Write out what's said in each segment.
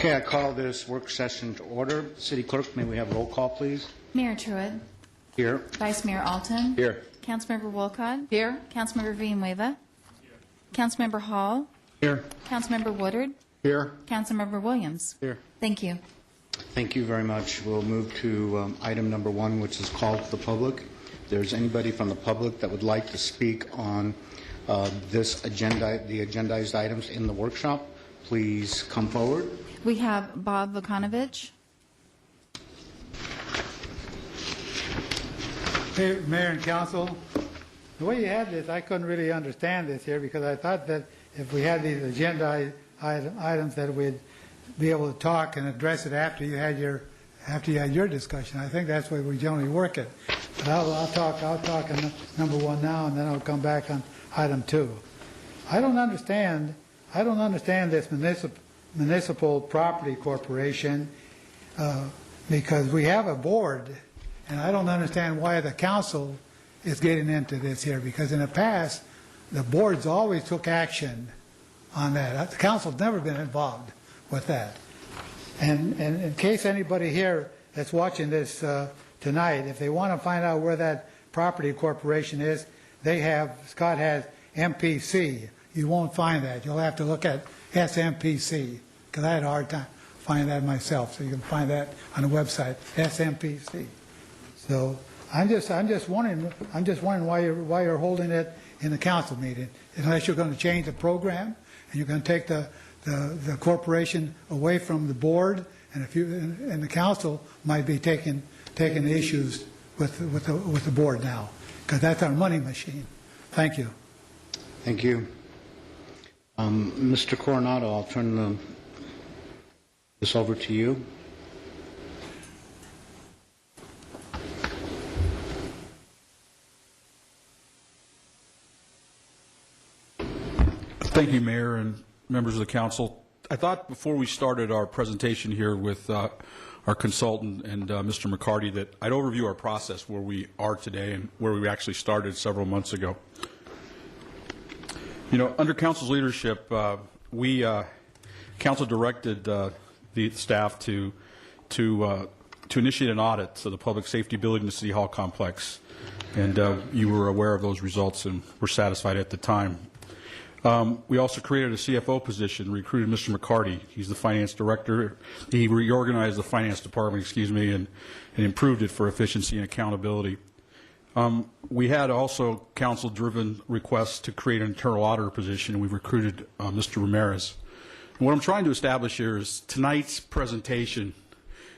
Okay, I call this work session to order. City Clerk, may we have roll call, please? Mayor Truitt. Here. Vice Mayor Alton. Here. Councilmember Wolcott. Here. Councilmember Villanueva. Here. Councilmember Hall. Here. Councilmember Woodard. Here. Councilmember Williams. Here. Thank you. Thank you very much. We'll move to item number 1, which is call to the public. If there's anybody from the public that would like to speak on the agendized items in the workshop, please come forward. We have Bob Vukanovich. Hey, Mayor and Council, the way you had this, I couldn't really understand this here because I thought that if we had these agenda items that we'd be able to talk and address it after you had your discussion. I think that's the way we generally work it. But I'll talk on number 1 now, and then I'll come back on item 2. I don't understand this municipal property corporation because we have a board, and I don't understand why the council is getting into this here, because in the past the boards always took action on that. The council's never been involved with that. And in case anybody here that's watching this tonight, if they want to find out where that property corporation is, Scott has MPC. You won't find that. You'll have to look at SMPC, because I had a hard time finding that myself. So you can find that on the website, SMPC. So I'm just wondering why you're holding it in the council meeting, unless you're going to change the program and you're going to take the corporation away from the board, and the council might be taking the issues with the board now, because that's our money machine. Thank you. Thank you. Mr. Coronado, I'll turn this over to you. Thank you, Mayor and members of the council. I thought before we started our presentation here with our consultant and Mr. McCarty that I'd overview our process where we are today and where we actually started several months ago. You know, under council's leadership, council directed the staff to initiate an audit of the public safety building in the City Hall complex, and you were aware of those results and were satisfied at the time. We also created a CFO position, recruited Mr. McCarty. He's the finance director. He reorganized the finance department, and improved it for efficiency and accountability. We had also council-driven requests to create an internal auditor position, and we recruited Mr. Ramirez. And what I'm trying to establish here is tonight's presentation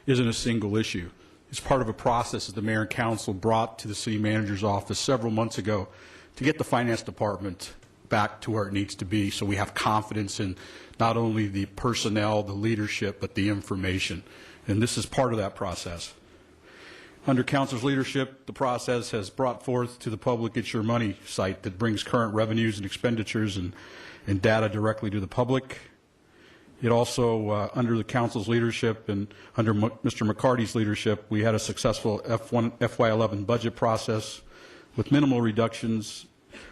isn't a single issue. It's part of a process that the mayor and council brought to the city manager's office several months ago to get the finance department back to where it needs to be, so we have confidence in not only the personnel, the leadership, but the information. And this is part of that process. Under council's leadership, the process has brought forth to the public It's Your Money site that brings current revenues and expenditures and data directly to the public. It also, under the council's leadership and under Mr. McCarty's leadership, we had a successful FY11 budget process with minimal reductions.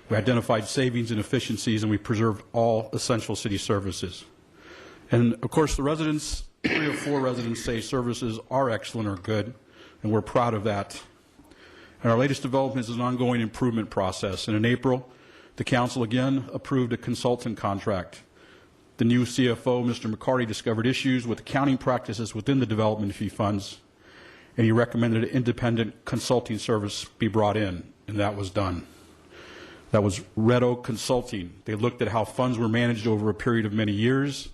We identified savings and efficiencies, and we preserved all essential city services. And, of course, the residents, 3 or 4 residents say services are excellent or good, and we're proud of that. And our latest development is an ongoing improvement process. And in April, the council again approved a consultant contract. The new CFO, Mr. McCarty, discovered issues with accounting practices within the development fee funds, and he recommended an independent consulting service be brought in, and that was done. That was Red Oak Consulting. They looked at how funds were managed over a period of many years,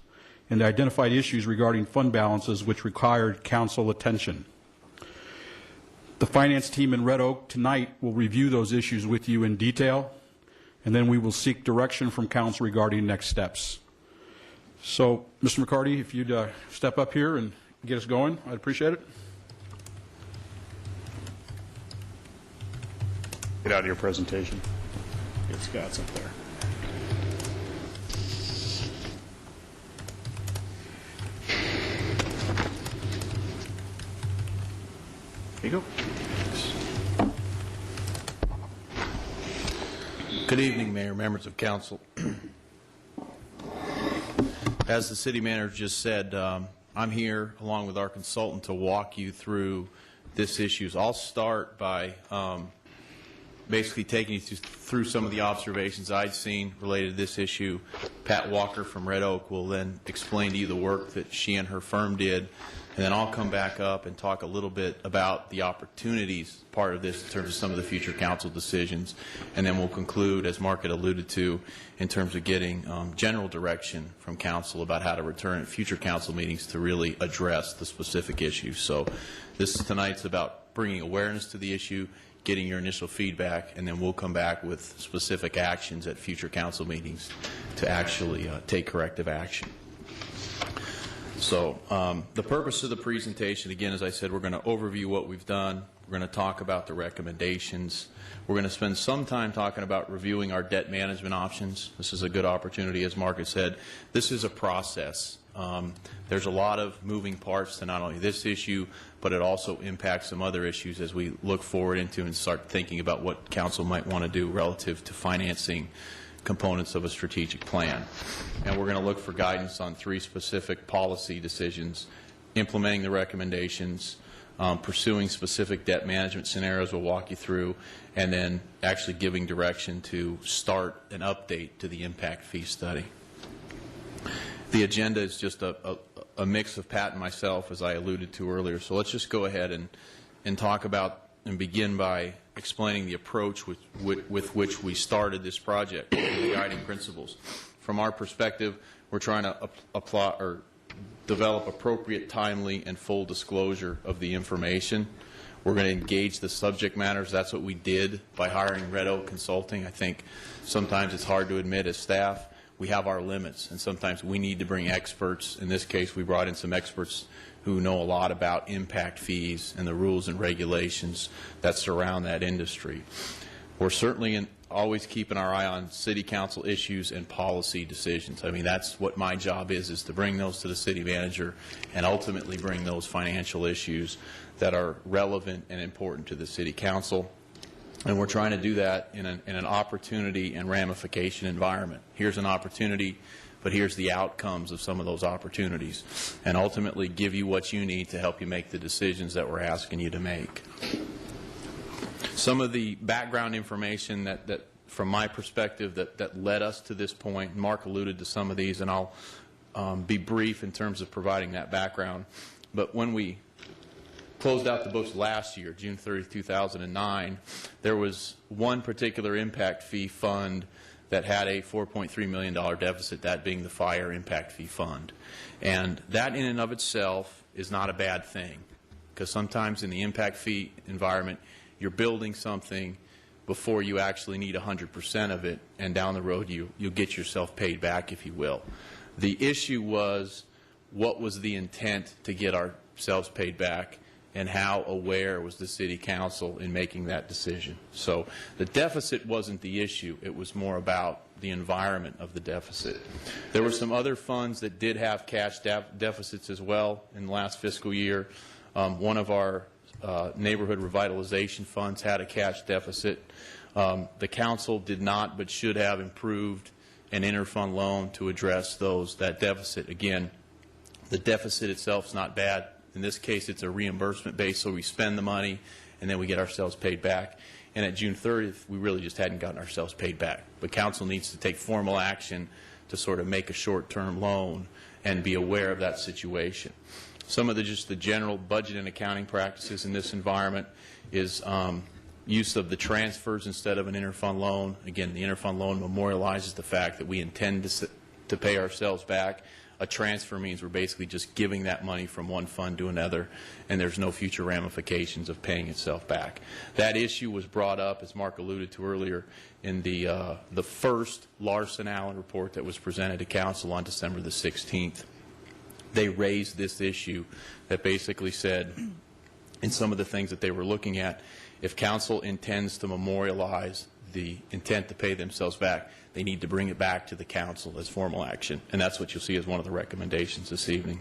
and they identified issues regarding fund balances which required council attention. The finance team in Red Oak tonight will review those issues with you in detail, and then we will seek direction from council regarding next steps. So, Mr. McCarty, if you'd step up here and get us going, I'd appreciate it. Get out of your presentation. Get Scott's up there. There you go. Good evening, Mayor, members of council. As the city manager just said, I'm here along with our consultant to walk you through this issue. I'll start by basically taking you through some of the observations I'd seen related to this issue. Pat Walker from Red Oak will then explain to you the work that she and her firm did, and then I'll come back up and talk a little bit about the opportunities part of this in terms of some of the future council decisions, and then we'll conclude, as Mark had alluded to, in terms of getting general direction from council about how to return at future council meetings to really address the specific issues. So this tonight's about bringing awareness to the issue, getting your initial feedback, and then we'll come back with specific actions at future council meetings to actually take corrective action. So the purpose of the presentation, again, as I said, we're going to overview what we've done. We're going to talk about the recommendations. We're going to spend some time talking about reviewing our debt management options. This is a good opportunity, as Mark has said. This is a process. There's a lot of moving parts to not only this issue, but it also impacts some other issues as we look forward into and start thinking about what council might want to do relative to financing components of a strategic plan. And we're going to look for guidance on 3 specific policy decisions: implementing the recommendations, pursuing specific debt management scenarios we'll walk you through, and then actually giving direction to start an update to the impact fee study. The agenda is just a mix of Pat and myself, as I alluded to earlier. So let's just go ahead and talk about and begin by explaining the approach with which we started this project, the guiding principles. From our perspective, we're trying to apply or develop appropriate, timely, and full disclosure of the information. We're going to engage the subject matters. That's what we did by hiring Red Oak Consulting. I think sometimes it's hard to admit as staff we have our limits, and sometimes we need to bring experts. In this case, we brought in some experts who know a lot about impact fees and the rules and regulations that surround that industry. We're certainly always keeping our eye on city council issues and policy decisions. I mean, that's what my job is to bring those to the city manager and ultimately bring those financial issues that are relevant and important to the city council. And we're trying to do that in an opportunity and ramification environment. Here's an opportunity, but here's the outcomes of some of those opportunities, and ultimately give you what you need to help you make the decisions that we're asking you to make. Some of the background information that from my perspective, that led us to this point, Mark alluded to some of these, and I'll be brief in terms of providing that background. But when we closed out the books last year, June 30, 2009, there was one particular impact fee fund that had a $4.3 million deficit, that being the Fire Impact Fee Fund. And that in and of itself is not a bad thing, because sometimes in the impact fee environment, you're building something before you actually need 100% of it, and down the road you'll get yourself paid back, if you will. The issue was, what was the intent to get ourselves paid back, and how aware was the city council in making that decision? So the deficit wasn't the issue. It was more about the environment of the deficit. There were some other funds that did have cash deficits as well in the last fiscal year. One of our neighborhood revitalization funds had a cash deficit. The council did not, but should have improved an interfund loan to address that deficit. Again, the deficit itself is not bad. In this case, it's a reimbursement base, so we spend the money and then we get ourselves paid back. And at June 30th, we really just hadn't gotten ourselves paid back. But council needs to take formal action to sort of make a short-term loan and be aware of that situation. Some of just the general budget and accounting practices in this environment is use of the transfers instead of an interfund loan. Again, the interfund loan memorializes the fact that we intend to pay ourselves back. A transfer means we're basically just giving that money from one fund to another, and there's no future ramifications of paying itself back. That issue was brought up, as Mark alluded to earlier, in the first Larson-Allen report that was presented to council on December the 16th. They raised this issue that basically said, in some of the things that they were looking at, if council intends to memorialize the intent to pay themselves back, they need to bring it back to the council as formal action. And that's what you'll see as one of the recommendations this evening.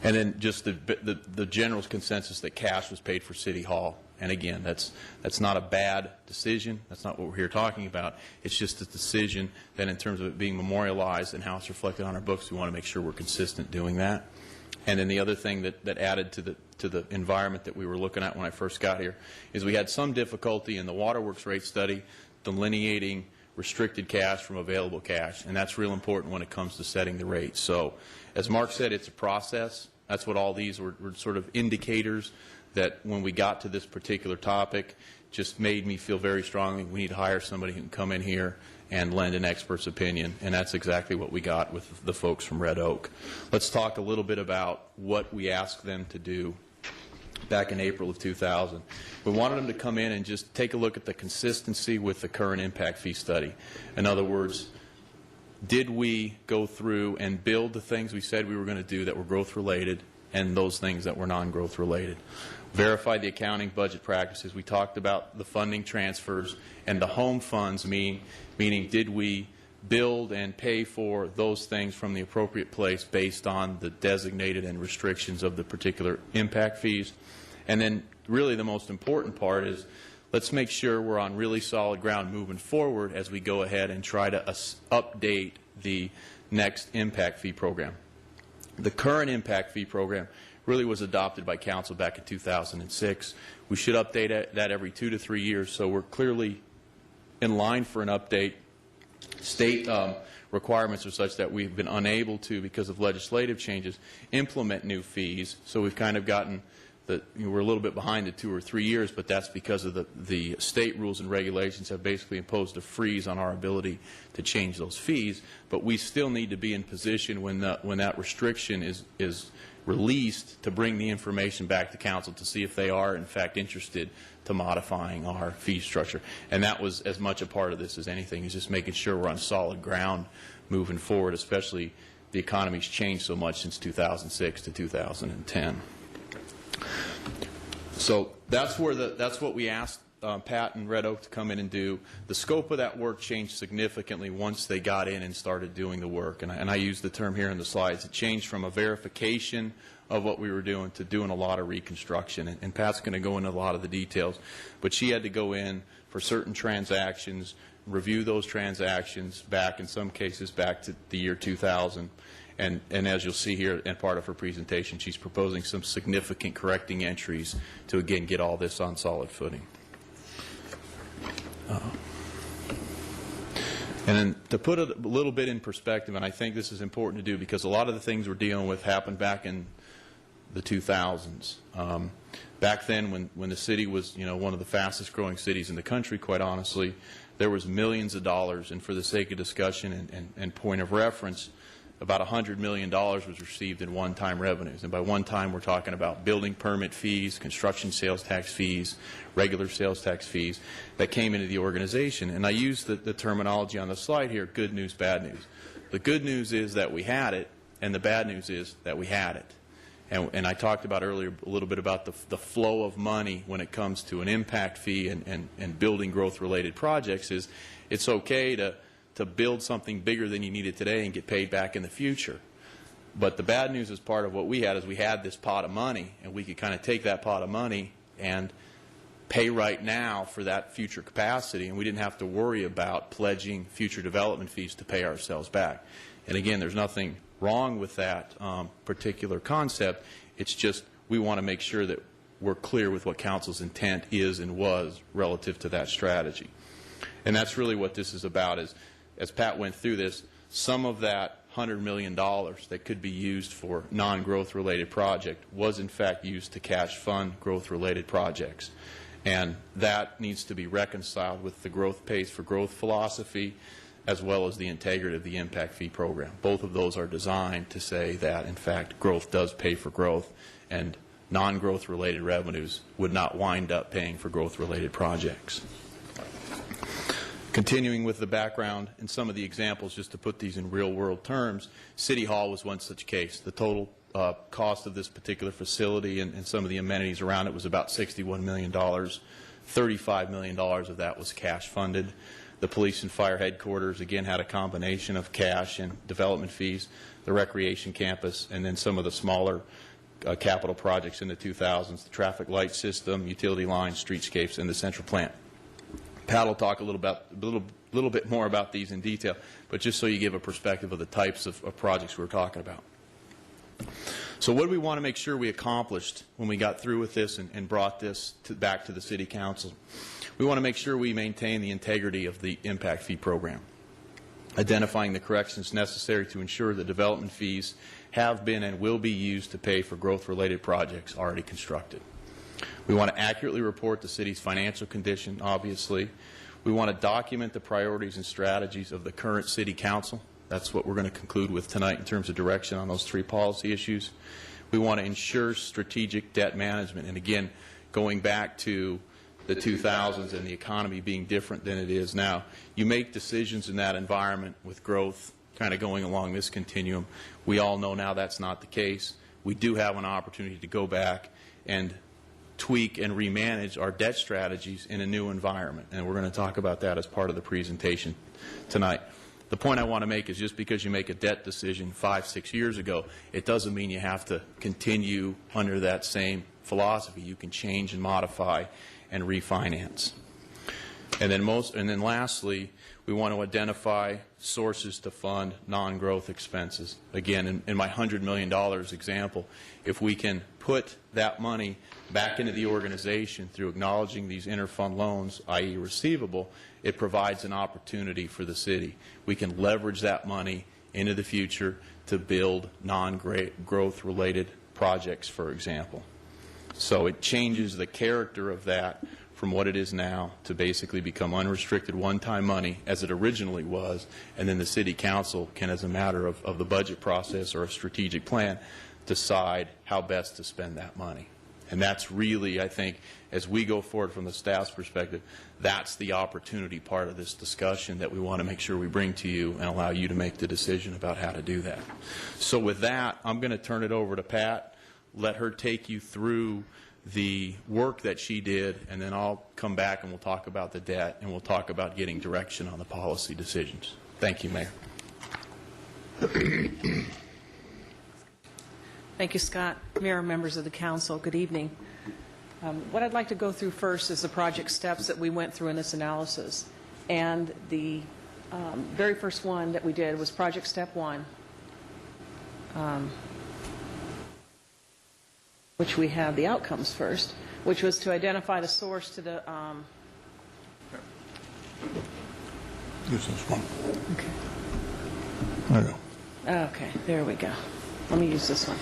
And then just the general consensus that cash was paid for City Hall. And again, that's not a bad decision. That's not what we're here talking about. It's just a decision that in terms of it being memorialized and how it's reflected on our books, we want to make sure we're consistent doing that. And then the other thing that added to the environment that we were looking at when I first got here is we had some difficulty in the waterworks rate study delineating restricted cash from available cash, and that's real important when it comes to setting the rates. So as Mark said, it's a process. That's what all these were sort of indicators that when we got to this particular topic just made me feel very strongly we need to hire somebody who can come in here and lend an expert's opinion, and that's exactly what we got with the folks from Red Oak. Let's talk a little bit about what we asked them to do back in April of 2000. We wanted them to come in and just take a look at the consistency with the current impact fee study. In other words, did we go through and build the things we said we were going to do that were growth related and those things that were non-growth related? Verify the accounting budget practices. We talked about the funding transfers and the home funds, meaning did we build and pay for those things from the appropriate place based on the designated and restrictions of the particular impact fees. And then really the most important part is let's make sure we're on really solid ground moving forward as we go ahead and try to update the next impact fee program. The current impact fee program really was adopted by Council back in 2006. We should update that every 2 to 3 years, so we're clearly in line for an update. State requirements are such that we've been unable to, because of legislative changes, implement new fees. So we've kind of gotten we're a little bit behind at 2 or 3 years, but that's because of the state rules and regulations have basically imposed a freeze on our ability to change those fees. But we still need to be in position when that restriction is released to bring the information back to Council to see if they are in fact interested to modifying our fee structure. And that was as much a part of this as anything, is just making sure we're on solid ground moving forward, especially the economy's changed so much since 2006 to 2010. So that's what we asked Pat and Red Oak to come in and do. The scope of that work changed significantly once they got in and started doing the work. And I use the term here in the slides. It changed from a verification of what we were doing to doing a lot of reconstruction. And Pat's going to go into a lot of the details. But she had to go in for certain transactions, review those transactions back, in some cases, back to the year 2000. And as you'll see here in part of her presentation, she's proposing some significant correcting entries to, again, get all this on solid footing. And then to put it a little bit in perspective, and I think this is important to do because a lot of the things we're dealing with happened back in the 2000s. Back then when the city was, one of the fastest growing cities in the country, quite honestly, there was millions of dollars, and for the sake of discussion and point of reference, about $100 million was received in one-time revenues. And by one-time, we're talking about building permit fees, construction sales tax fees, regular sales tax fees that came into the organization. And I use the terminology on the slide here, good news, bad news. The good news is that we had it, and the bad news is that we had it. And I talked about earlier a little bit about the flow of money when it comes to an impact fee and building growth-related projects. Is it's okay to build something bigger than you needed today and get paid back in the future. But the bad news is part of what we had is we had this pot of money, and we could kind of take that pot of money and pay right now for that future capacity, and we didn't have to worry about pledging future development fees to pay ourselves back. And again, there's nothing wrong with that particular concept. It's just we want to make sure that we're clear with what Council's intent is and was relative to that strategy. And that's really what this is about. Is, as Pat went through this, some of that $100 million that could be used for non-growth related project was in fact used to cash fund growth related projects. And that needs to be reconciled with the growth pays for growth philosophy as well as the integrity of the impact fee program. Both of those are designed to say that in fact growth does pay for growth, and non-growth related revenues would not wind up paying for growth related projects. Continuing with the background and some of the examples, just to put these in real-world terms, City Hall was one such case. The total cost of this particular facility and some of the amenities around it was about $61 million. $35 million of that was cash funded. The police and fire headquarters, again, had a combination of cash and development fees, the recreation campus, and then some of the smaller capital projects in the 2000s, the traffic light system, utility lines, streetscapes, and the central plant. Pat will talk a little bit more about these in detail, but just so you give a perspective of the types of projects we're talking about. So what do we want to make sure we accomplished when we got through with this and brought this back to the City Council? We want to make sure we maintain the integrity of the impact fee program, identifying the corrections necessary to ensure that development fees have been and will be used to pay for growth-related projects already constructed. We want to accurately report the city's financial condition, obviously. We want to document the priorities and strategies of the current City Council. That's what we're going to conclude with tonight in terms of direction on those 3 policy issues. We want to ensure strategic debt management. And again, going back to the 2000s and the economy being different than it is now, you make decisions in that environment with growth kind of going along this continuum. We all know now that's not the case. We do have an opportunity to go back and tweak and remanage our debt strategies in a new environment, and we're going to talk about that as part of the presentation tonight. The point I want to make is just because you make a debt decision 5, 6 years ago, it doesn't mean you have to continue under that same philosophy. You can change and modify and refinance. And then lastly, we want to identify sources to fund non-growth expenses. Again, in my $100 million example, if we can put that money back into the organization through acknowledging these interfund loans, i.e. receivable, it provides an opportunity for the city. We can leverage that money into the future to build non-growth related projects, for example. So it changes the character of that from what it is now to basically become unrestricted one-time money as it originally was, and then the City Council can, as a matter of the budget process or a strategic plan, decide how best to spend that money. And that's really, I think, as we go forward from the staff's perspective, that's the opportunity part of this discussion that we want to make sure we bring to you and allow you to make the decision about how to do that. So with that, I'm going to turn it over to Pat, let her take you through the work that she did, and then I'll come back and we'll talk about the debt and we'll talk about getting direction on the policy decisions. Thank you, Mayor. Thank you, Scott. Mayor, members of the council, good evening. What I'd like to go through first is the project steps that we went through in this analysis. And the very first one that we did was project step 1, which we have the outcomes first, which was to identify the source to the... Use this one. Okay. There you go. Okay, there we go. Let me use this one.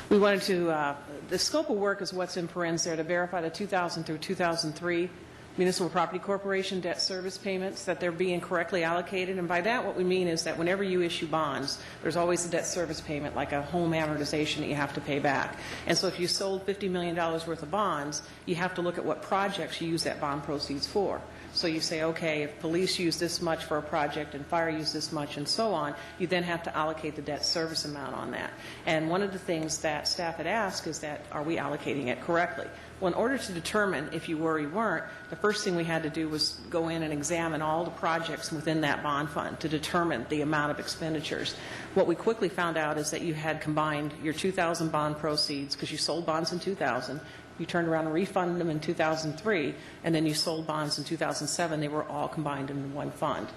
We wanted to, the scope of work is what's in parens there, to verify the 2000 through 2003 Municipal Property Corporation debt service payments, that they're being correctly allocated. And by that, what we mean is that whenever you issue bonds, there's always a debt service payment, like a home amortization that you have to pay back. And so if you sold $50 million worth of bonds, you have to look at what projects you use that bond proceeds for. So you say, okay, if police use this much for a project and fire use this much and so on, you then have to allocate the debt service amount on that. And one of the things that staff had asked is that, are we allocating it correctly? Well, in order to determine if you were or you weren't, the first thing we had to do was go in and examine all the projects within that bond fund to determine the amount of expenditures. What we quickly found out is that you had combined your 2000 bond proceeds, because you sold bonds in 2000, you turned around and refunded them in 2003, and then you sold bonds in 2007. They were all combined in one fund.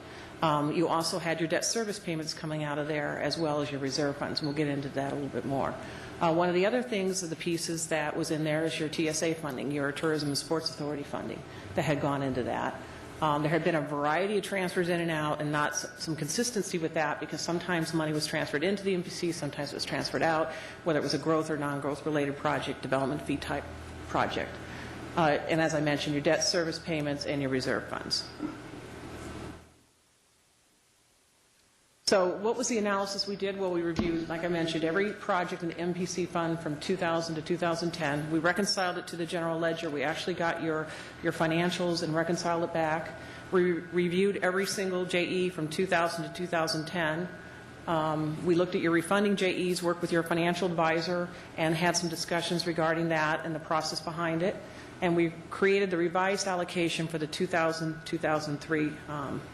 You also had your debt service payments coming out of there, as well as your reserve funds. We'll get into that a little bit more. One of the other things, of the pieces that was in there, is your TSA funding, your Tourism and Sports Authority funding that had gone into that. There had been a variety of transfers in and out, and not some consistency with that, because sometimes money was transferred into the MPC, sometimes it was transferred out, whether it was a growth or non-growth related project, development fee type project. And as I mentioned, your debt service payments and your reserve funds. So what was the analysis we did? Well, we reviewed, like I mentioned, every project in the MPC fund from 2000 to 2010. We reconciled it to the general ledger. We actually got your financials and reconciled it back. We reviewed every single JE from 2000 to 2010. We looked at your refunding JEs, worked with your financial advisor, and had some discussions regarding that and the process behind it. and we created the revised allocation for the 2000-2003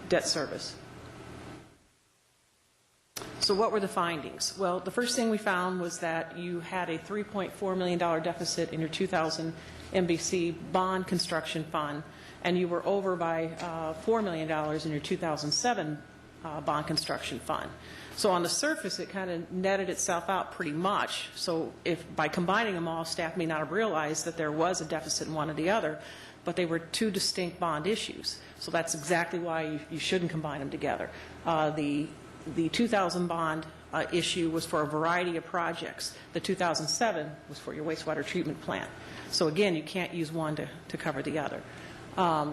debt service. So what were the findings? Well, the first thing we found was that you had a $3.4 million deficit in your 2000 MBC bond construction fund, and you were over by $4 million in your 2007 bond construction fund. So on the surface, it kind of netted itself out pretty much. So if by combining them all, staff may not have realized that there was a deficit in one or the other, but they were two distinct bond issues. So that's exactly why you shouldn't combine them together. The 2000 bond issue was for a variety of projects. The 2007 was for your wastewater treatment plant. So again, you can't use one to cover the other.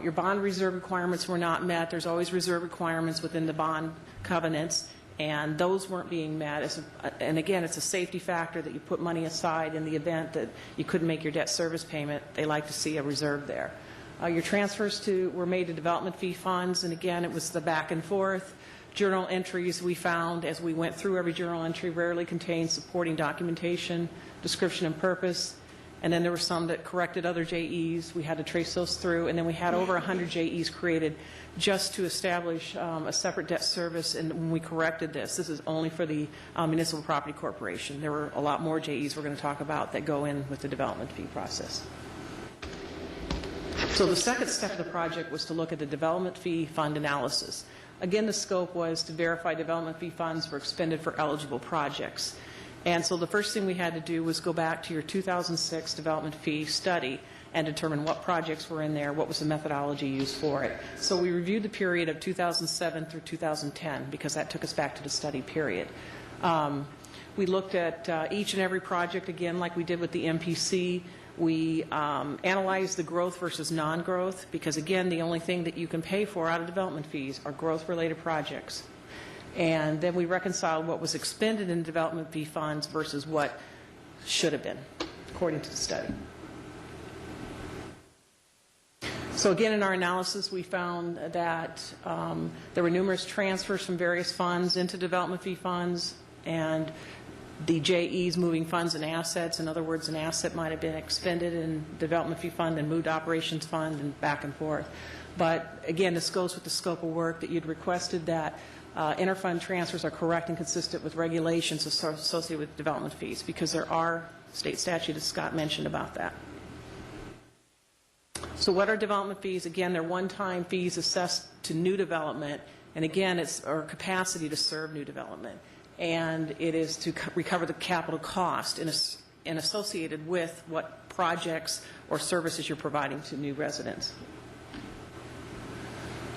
Your bond reserve requirements were not met. There's always reserve requirements within the bond covenants, and those weren't being met. And again, it's a safety factor that you put money aside in the event that you couldn't make your debt service payment. They like to see a reserve there. Your transfers were made to development fee funds, and again, it was the back and forth. Journal entries we found as we went through every journal entry rarely contained supporting documentation, description and purpose, and then there were some that corrected other JEs. We had to trace those through, and then we had over 100 JEs created just to establish a separate debt service. And when we corrected this is only for the Municipal Property Corporation. There were a lot more JEs we're going to talk about that go in with the development fee process. So the second step of the project was to look at the development fee fund analysis. Again, the scope was to verify development fee funds were expended for eligible projects. And so the first thing we had to do was go back to your 2006 development fee study and determine what projects were in there, what was the methodology used for it. So we reviewed the period of 2007 through 2010 because that took us back to the study period. We looked at each and every project again like we did with the MPC. We analyzed the growth versus non-growth because, again, the only thing that you can pay for out of development fees are growth-related projects. And then we reconciled what was expended in development fee funds versus what should have been, according to the study. So again, in our analysis, we found that there were numerous transfers from various funds into development fee funds, and the JEs moving funds and assets. In other words, an asset might have been expended in development fee fund and moved to operations fund and back and forth. But again, this goes with the scope of work that you'd requested that interfund transfers are correct and consistent with regulations associated with development fees, because there are state statutes, as Scott mentioned, about that. So what are development fees? Again, they're one-time fees assessed to new development, and again, it's our capacity to serve new development. And it is to recover the capital cost and associated with what projects or services you're providing to new residents.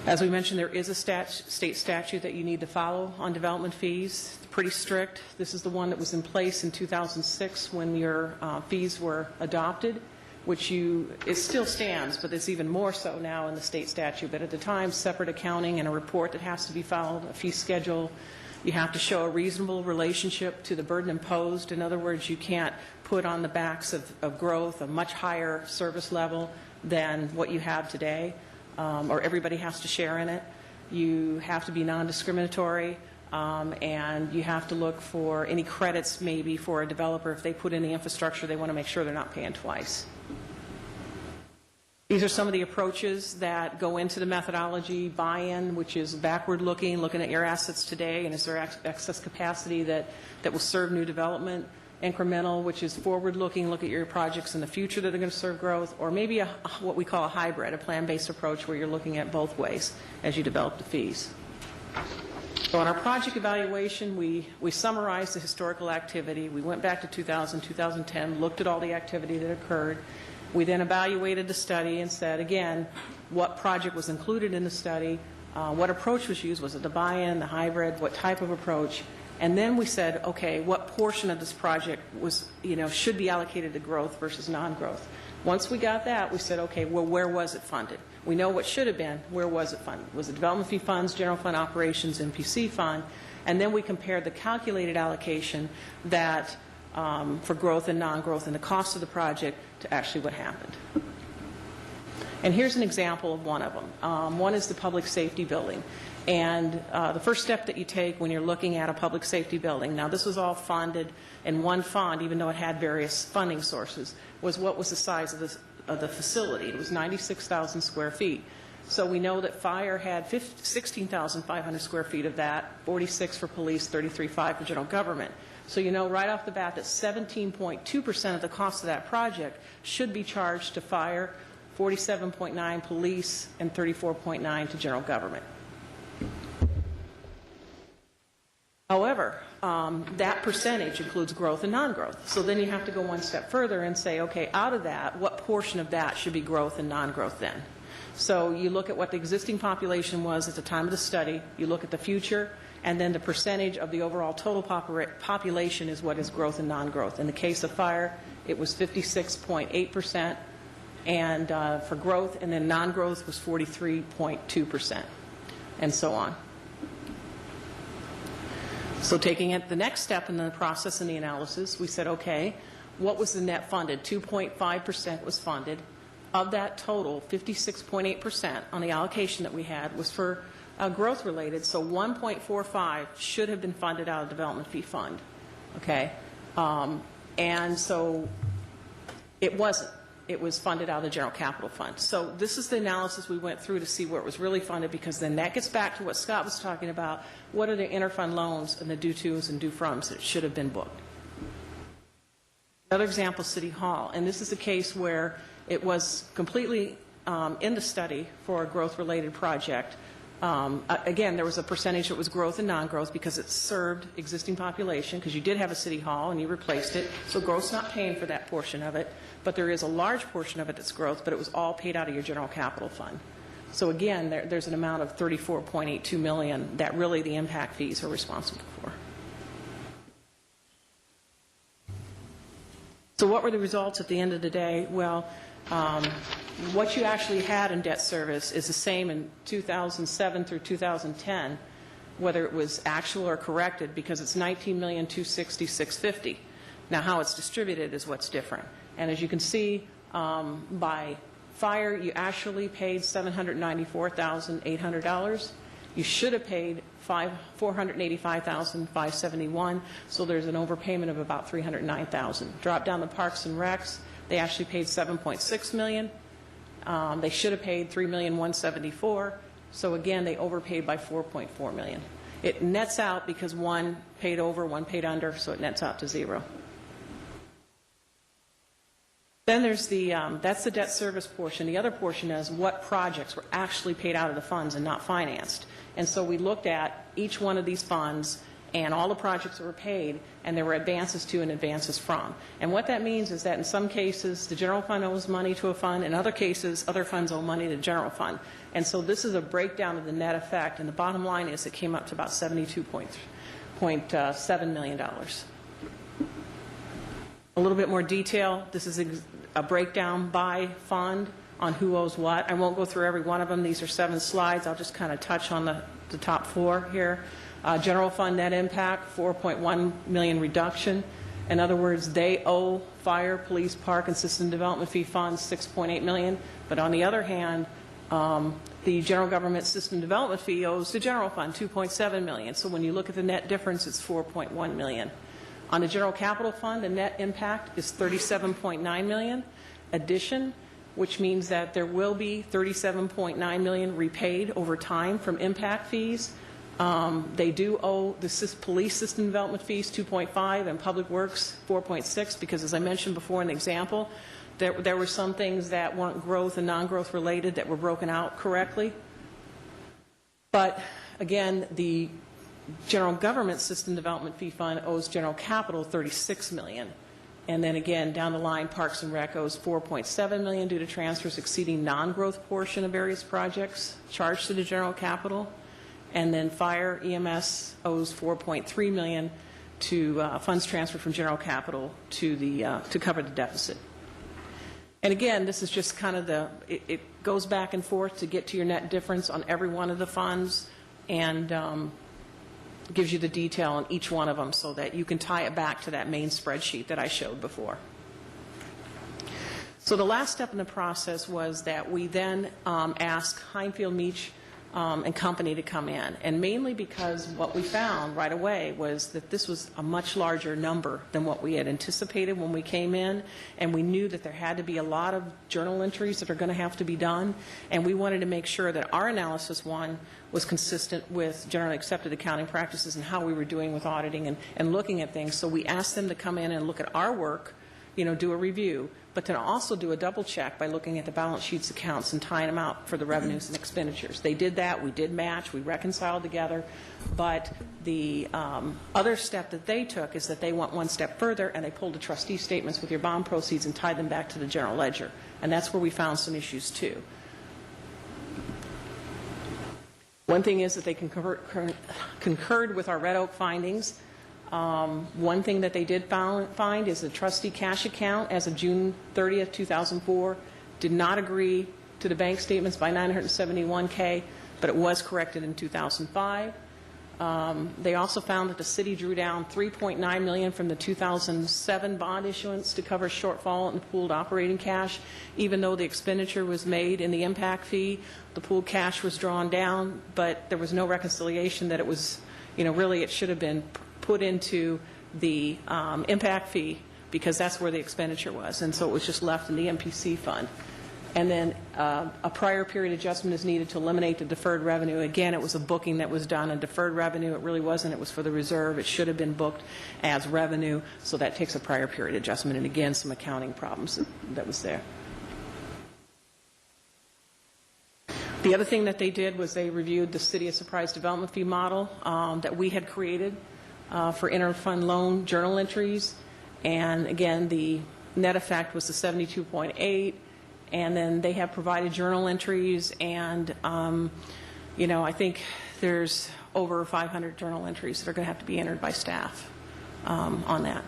As we mentioned, there is a state statute that you need to follow on development fees. It's pretty strict. This is the one that was in place in 2006 when your fees were adopted, which it still stands, but it's even more so now in the state statute. But at the time, separate accounting and a report that has to be filed, a fee schedule. You have to show a reasonable relationship to the burden imposed. In other words, you can't put on the backs of growth a much higher service level than what you have today, or everybody has to share in it. You have to be non-discriminatory, and you have to look for any credits maybe for a developer. If they put in the infrastructure, they want to make sure they're not paying twice. These are some of the approaches that go into the methodology. Buy-in, which is backward-looking, looking at your assets today, and is there excess capacity that will serve new development. Incremental, which is forward-looking, look at your projects in the future that are going to serve growth, or maybe what we call a hybrid, a plan-based approach where you're looking at both ways as you develop the fees. So in our project evaluation, we summarized the historical activity. We went back to 2000, 2010, looked at all the activity that occurred. We then evaluated the study and said, again, what project was included in the study, what approach was used, was it the buy-in, the hybrid, what type of approach, and then we said, okay, what portion of this project should be allocated to growth versus non-growth. Once we got that, we said, okay, well, where was it funded? We know what should have been, where was it funded? Was it development fee funds, general fund operations, MPC fund? And then we compared the calculated allocation that for growth and non-growth and the cost of the project to actually what happened. And here's an example of one of them. One is the public safety building. And the first step that you take when you're looking at a public safety building, now this was all funded in one fund, even though it had various funding sources, was what was the size the facility. It was 96,000 square feet. So we know that fire had 16,500 square feet of that, 46 for police, 33.5 for general government. So you know right off the bat that 17.2% of the cost of that project should be charged to fire, 47.9 police, and 34.9 to general government. However, that percentage includes growth and non-growth. So then you have to go one step further and say, okay, out of that, what portion of that should be growth and non-growth then? So you look at what the existing population was at the time of the study, you look at the future, and then the percentage of the overall total population is what is growth and non-growth. In the case of fire, it was 56.8% and for growth, and then non-growth was 43.2%, and so on. So taking it the next step in the process and the analysis, we said, okay, what was the net funded? 2.5% was funded. Of that total, 56.8% on the allocation that we had was for growth related, so 1.45 should have been funded out of development fee fund, okay? And so it wasn't. It was funded out of the general capital fund. So this is the analysis we went through to see where it was really funded, because then that gets back to what Scott was talking about. What are the interfund loans and the due tos and due froms that should have been booked? Another example, City Hall, and this is a case where it was completely in the study for a growth-related project. Again, there was a percentage that was growth and non-growth because it served existing population, because you did have a City Hall and you replaced it, so growth's not paying for that portion of it, but there is a large portion of it that's growth, but it was all paid out of your general capital fund. So again, there's an amount of $34.82 million that really the impact fees are responsible for. So what were the results at the end of the day? Well, what you actually had in debt service is the same in 2007 through 2010, whether it was actual or corrected, because it's $19,260,650. Now, how it's distributed is what's different. And as you can see, by fire, you actually paid $794,800. You should have paid $485,571, so there's an overpayment of about $309,000. Drop down the Parks and Recs, they actually paid $7.6 million. They should have paid $3,174,000. So again, they overpaid by $4.4 million. It nets out because one paid over, one paid under, so it nets out to zero. Then there's the, that's the debt service portion. The other portion is what projects were actually paid out of the funds and not financed. And so we looked at each one of these funds and all the projects that were paid, and there were advances to and advances from. And what that means is that in some cases, the general fund owes money to a fund. In other cases, other funds owe money to the general fund. And so this is a breakdown of the net effect. And the bottom line is it came up to about $72.7 million. A little bit more detail. This is a breakdown by fund on who owes what. I won't go through every one of them. These are 7 slides. I'll just kind of touch on the top 4 here. General fund net impact, $4.1 million reduction. In other words, they owe fire, police, park, and system development fee funds $6.8 million. But on the other hand, the general government system development fee owes the general fund $2.7 million. So when you look at the net difference, it's $4.1 million. On the general capital fund, the net impact is $37.9 million addition, which means that there will be $37.9 million repaid over time from impact fees. They do owe the police system development fees $2.5 and public works $4.6, because as I mentioned before in the example, there were some things that weren't growth and non-growth related that were broken out correctly. But again, the general government system development fee fund owes general capital $36 million. And then again, down the line, Parks and Rec owes $4.7 million due to transfers exceeding non-growth portion of various projects charged to the general capital. And then Fire EMS owes $4.3 million to funds transferred from general capital to the to cover the deficit. And again, this is just kind of it goes back and forth to get to your net difference on every one of the funds, and gives you the detail on each one of them so that you can tie it back to that main spreadsheet that I showed before. So the last step in the process was that we then asked Heinfield Meach and company to come in, and mainly because what we found right away was that this was a much larger number than what we had anticipated when we came in, and we knew that there had to be a lot of journal entries that are going to have to be done, and we wanted to make sure that our analysis, one, was consistent with generally accepted accounting practices and how we were doing with auditing and looking at things. So we asked them to come in and look at our work, do a review, but then also do a double check by looking at the balance sheets, accounts, and tying them out for the revenues and expenditures. They did that. We did match. We reconciled together. But the other step that they took is that they went one step further, and they pulled the trustee statements with your bond proceeds and tied them back to the general ledger. And that's where we found some issues, too. One thing is that they concurred with our Red Oak findings. One thing that they did find is the trustee cash account as of June 30th, 2004 did not agree to the bank statements by $971K, but it was corrected in 2005. They also found that the city drew down $3.9 million from the 2007 bond issuance to cover shortfall in pooled operating cash. Even though the expenditure was made in the impact fee, the pooled cash was drawn down, but there was no reconciliation that it was, really it should have been put into the impact fee because that's where the expenditure was, and so it was just left in the MPC fund. And then a prior period adjustment is needed to eliminate the deferred revenue. Again, it was a booking that was done, and deferred revenue, it really wasn't. It was for the reserve. It should have been booked as revenue, so that takes a prior period adjustment, and again, some accounting problems that was there. The other thing that they did was they reviewed the City of Surprise development fee model that we had created for interfund loan journal entries, and again, the net effect was the 72.8, and then they have provided journal entries, and I think there's over 500 journal entries that are going to have to be entered by staff on that.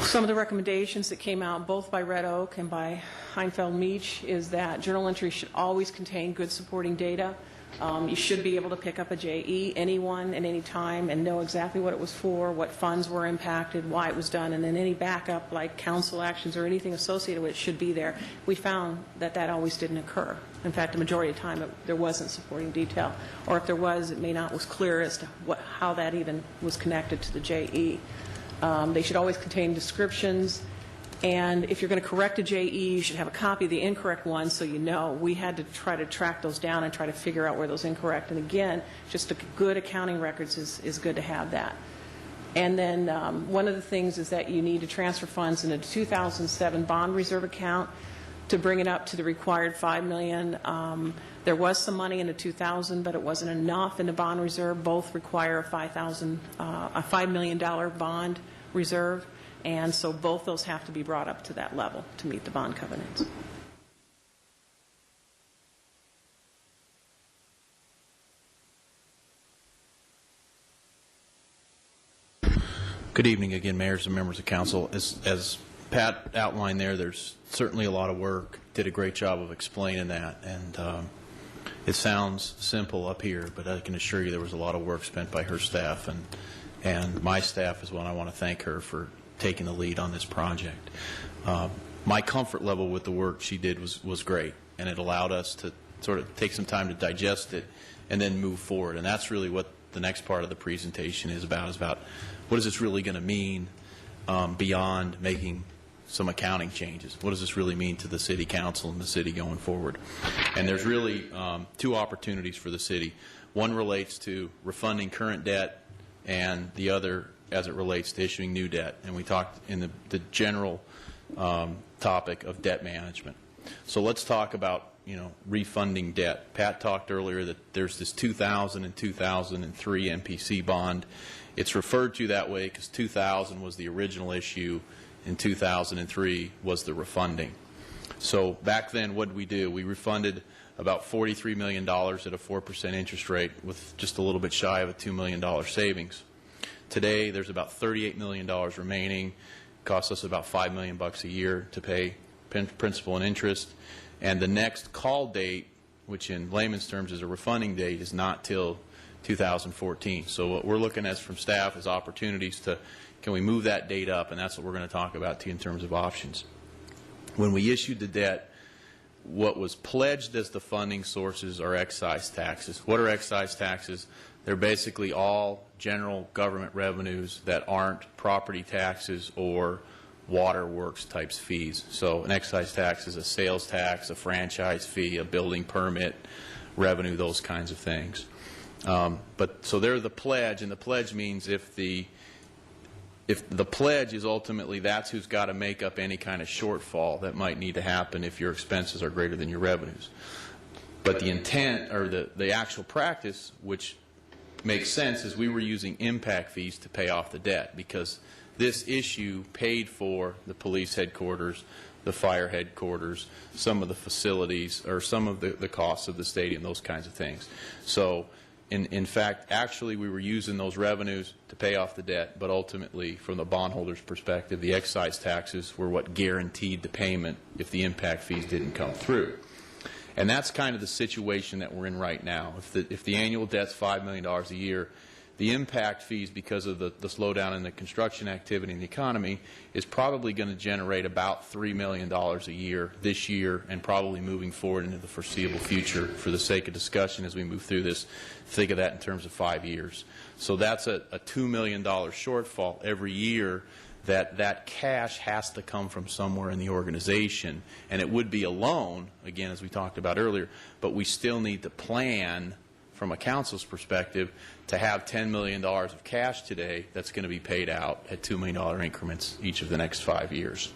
Some of the recommendations that came out both by Red Oak and by Heinfeld Meach is that journal entries should always contain good supporting data. You should be able to pick up a JE, anyone, at any time, and know exactly what it was for, what funds were impacted, why it was done, and then any backup, like council actions or anything associated with it, should be there. We found that that always didn't occur. In fact, the majority of the time, there wasn't supporting detail, or if there was, it may not was clear as to how that even was connected to the JE. They should always contain descriptions. And if you're going to correct a JE, you should have a copy of the incorrect one so you know. We had to try to track those down and try to figure out where those incorrect. And again, just a good accounting records is good to have that. And then one of the things is that you need to transfer funds in a 2007 bond reserve account to bring it up to the required $5 million. There was some money in the 2000, but it wasn't enough in the bond reserve. Both require a $5 million bond reserve. And so both those have to be brought up to that level to meet the bond covenants. Good evening again, mayors and members of council. As Pat outlined there, there's certainly a lot of work. Did a great job of explaining that. And it sounds simple up here, but I can assure you there was a lot of work spent by her staff. And my staff is one I want to thank her for taking the lead on this project. My comfort level with the work she did was great, and it allowed us to sort of take some time to digest it and then move forward. And that's really what the next part of the presentation is about what is this really going to mean beyond making some accounting changes? What does this really mean to the city council and the city going forward? And there's really two opportunities for the city. One relates to refunding current debt, and the other as it relates to issuing new debt. And we talked in the general topic of debt management. So let's talk about refunding debt. Pat talked earlier that there's this 2000 and 2003 MPC bond. It's referred to that way because 2000 was the original issue and 2003 was the refunding. So back then, what did we do? We refunded about $43 million at a 4% interest rate with just a little bit shy of a $2 million savings. Today, there's about $38 million remaining. It costs us about $5 million a year to pay principal and interest. And the next call date, which in layman's terms is a refunding date, is not till 2014. So what we're looking at from staff is opportunities to, can we move that date up? And that's what we're going to talk about in terms of options. When we issued the debt, what was pledged as the funding sources are excise taxes. What are excise taxes? They're basically all general government revenues that aren't property taxes or waterworks types fees. So an excise tax is a sales tax, a franchise fee, a building permit revenue, those kinds of things. So they're the pledge, and the pledge means if the pledge is ultimately that's who's got to make up any kind of shortfall that might need to happen if your expenses are greater than your revenues. But the intent or the actual practice, which makes sense, is we were using impact fees to pay off the debt because this issue paid for the police headquarters, the fire headquarters, some of the facilities, or some of the costs of the stadium, those kinds of things. So in fact, actually we were using those revenues to pay off the debt, but ultimately from the bondholder's perspective, the excise taxes were what guaranteed the payment if the impact fees didn't come through. And that's kind of the situation that we're in right now. If the annual debt's $5 million a year, the impact fees, because of the slowdown in the construction activity in the economy, is probably going to generate about $3 million a year this year and probably moving forward into the foreseeable future. For the sake of discussion as we move through this, think of that in terms of 5 years. So that's a $2 million shortfall every year that cash has to come from somewhere in the organization. And it would be a loan, again, as we talked about earlier, but we still need to plan from a council's perspective to have $10 million of cash today that's going to be paid out at $2 million increments each of the next 5 years.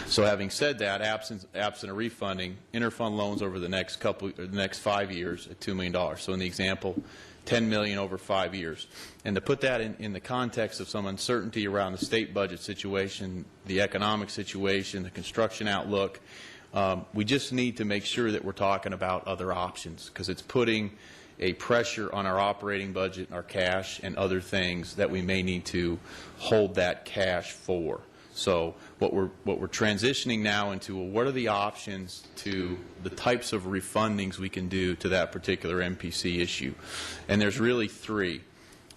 So having said that, absent a refunding, interfund loans over the next 5 years at $2 million. So in the example, $10 million over 5 years. And to put that in the context of some uncertainty around the state budget situation, the economic situation, the construction outlook, we just need to make sure that we're talking about other options, because it's putting a pressure on our operating budget, our cash, and other things that we may need to hold that cash for. So what we're transitioning now into, well, what are the options to the types of refundings we can do to that particular MPC issue? And there's really three.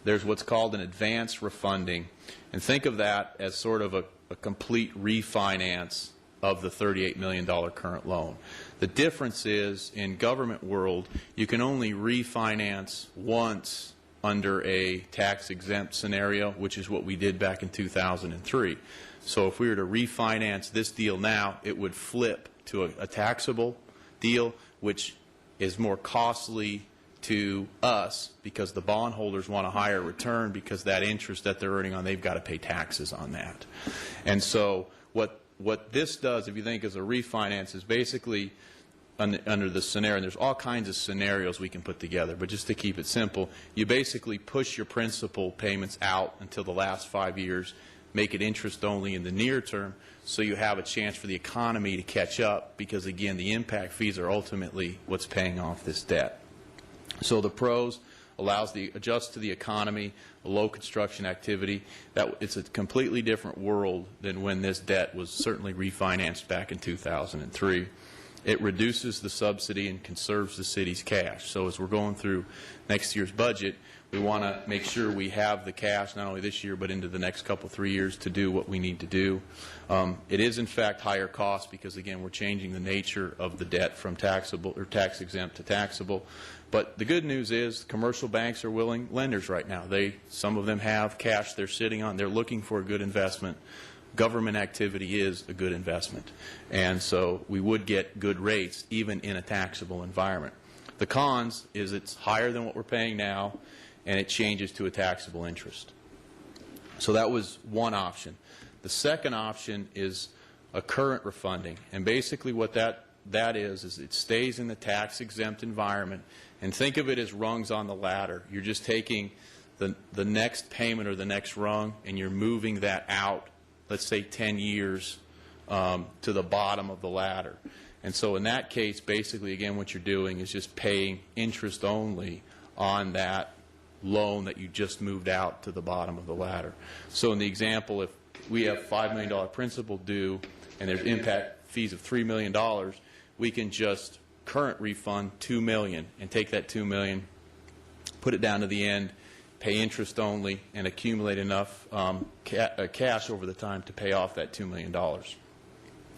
There's what's called an advance refunding, and think of that as sort of a complete refinance of the $38 million current loan. The difference is, in government world, you can only refinance once under a tax-exempt scenario, which is what we did back in 2003. So if we were to refinance this deal now, it would flip to a taxable deal, which is more costly to us because the bondholders want a higher return, because that interest that they're earning on, they've got to pay taxes on that. And so what this does, if you think as a refinance, is basically under the scenario, and there's all kinds of scenarios we can put together, but just to keep it simple, you basically push your principal payments out until the last 5 years, make it interest only in the near term, so you have a chance for the economy to catch up, because again, the impact fees are ultimately what's paying off this debt. So the pros: allows the adjust to the economy, a low construction activity. It's a completely different world than when this debt was certainly refinanced back in 2003. It reduces the subsidy and conserves the city's cash. So as we're going through next year's budget, we want to make sure we have the cash not only this year but into the next couple, 3 years to do what we need to do. It is in fact higher cost because, again, we're changing the nature of the debt from taxable or tax exempt to taxable. But the good news is commercial banks are willing lenders right now. Some of them have cash they're sitting on. They're looking for a good investment. Government activity is a good investment. And so we would get good rates even in a taxable environment. The cons is it's higher than what we're paying now, and it changes to a taxable interest. So that was one option. The second option is a current refunding. And basically what that is it stays in the tax-exempt environment. And think of it as rungs on the ladder. You're just taking the next payment or the next rung, and you're moving that out, let's say 10 years, to the bottom of the ladder. And so in that case, basically, again, what you're doing is just paying interest only on that loan that you just moved out to the bottom of the ladder. So in the example, if we have $5 million principal due and there's impact fees of $3 million, we can just current refund $2 million and take that $2 million, put it down to the end, pay interest only, and accumulate enough cash over the time to pay off that $2 million.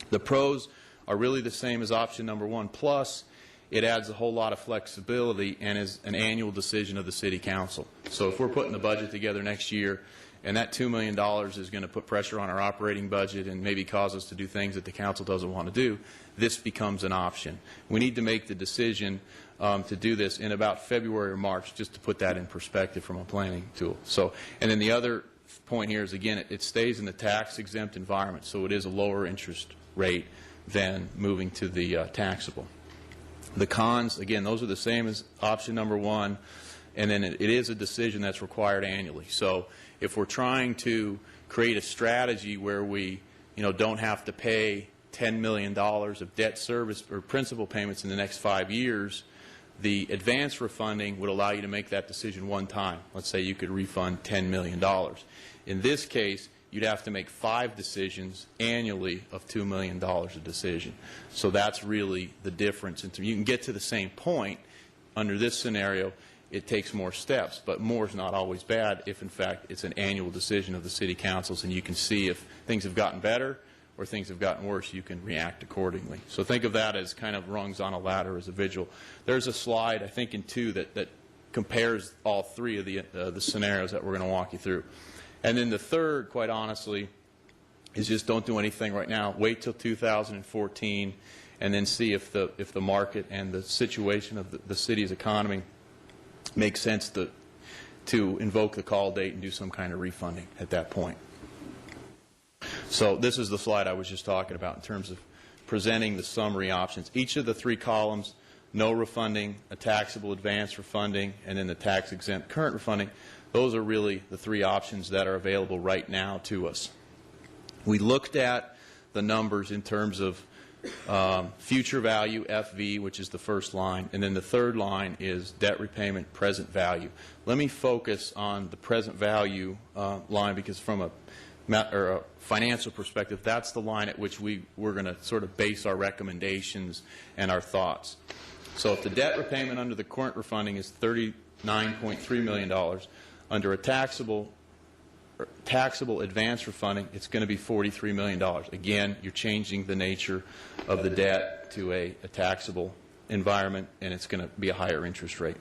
The pros are really the same as option number 1, plus it adds a whole lot of flexibility and is an annual decision of the City Council. So if we're putting the budget together next year and that $2 million is going to put pressure on our operating budget and maybe cause us to do things that the Council doesn't want to do, this becomes an option. We need to make the decision to do this in about February or March, just to put that in perspective from a planning tool. So, and then the other point here is, again, it stays in the tax-exempt environment, so it is a lower interest rate than moving to the taxable. The cons, again, those are the same as option number 1, and then it is a decision that's required annually. So if we're trying to create a strategy where we, don't have to pay $10 million of debt service or principal payments in the next 5 years, the advance refunding would allow you to make that decision one time. Let's say you could refund $10 million. In this case, you'd have to make 5 decisions annually of $2 million a decision. So that's really the difference. And you can get to the same point. Under this scenario, it takes more steps, but more is not always bad if, in fact, it's an annual decision of the City Councils, and you can see if things have gotten better or things have gotten worse, you can react accordingly. So think of that as kind of rungs on a ladder as a visual. There's a slide, I think, in 2 that compares all 3 of the scenarios that we're going to walk you through. And then the third, quite honestly, is just don't do anything right now. Wait till 2014 and then see if the market and the situation of the city's economy makes sense to invoke the call date and do some kind of refunding at that point. So this is the slide I was just talking about in terms of presenting the summary options. Each of the 3 columns, no refunding, a taxable advance refunding, and then the tax-exempt current refunding, those are really the 3 options that are available right now to us. We looked at the numbers in terms of future value, FV, which is the first line, and then the third line is debt repayment, present value. Let me focus on the present value line, because from a financial perspective, that's the line at which we're going to sort of base our recommendations and our thoughts. So if the debt repayment under the current refunding is $39.3 million, under a taxable advance refunding, it's going to be $43 million. Again, you're changing the nature of the debt to a taxable environment, and it's going to be a higher interest rate.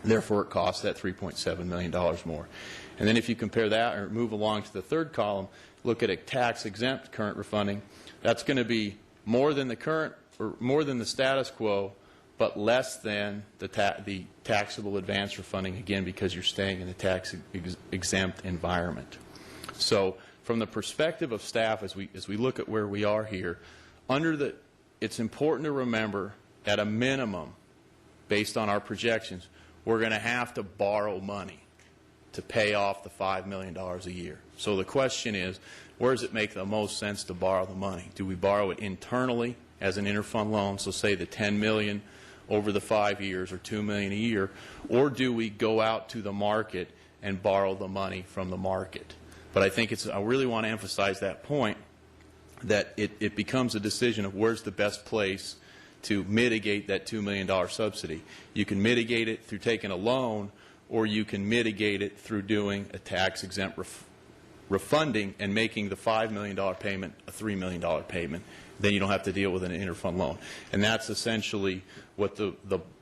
Therefore, it costs that $3.7 million more. And then if you compare that or move along to the third column, look at a tax-exempt current refunding, that's going to be more than the current or more than the status quo, but less than the taxable advance refunding, again, because you're staying in a tax-exempt environment. So from the perspective of staff, as we look at where we are here, it's important to remember, at a minimum, based on our projections, we're going to have to borrow money to pay off the $5 million a year. So the question is, where does it make the most sense to borrow the money? Do we borrow it internally as an interfund loan, so say the $10 million over the 5 years or $2 million a year, or do we go out to the market and borrow the money from the market? But I think I really want to emphasize that point, that it becomes a decision of where's the best place to mitigate that $2 million subsidy. You can mitigate it through taking a loan, or you can mitigate it through doing a tax-exempt refunding and making the $5 million payment a $3 million payment. Then you don't have to deal with an interfund loan. And that's essentially what the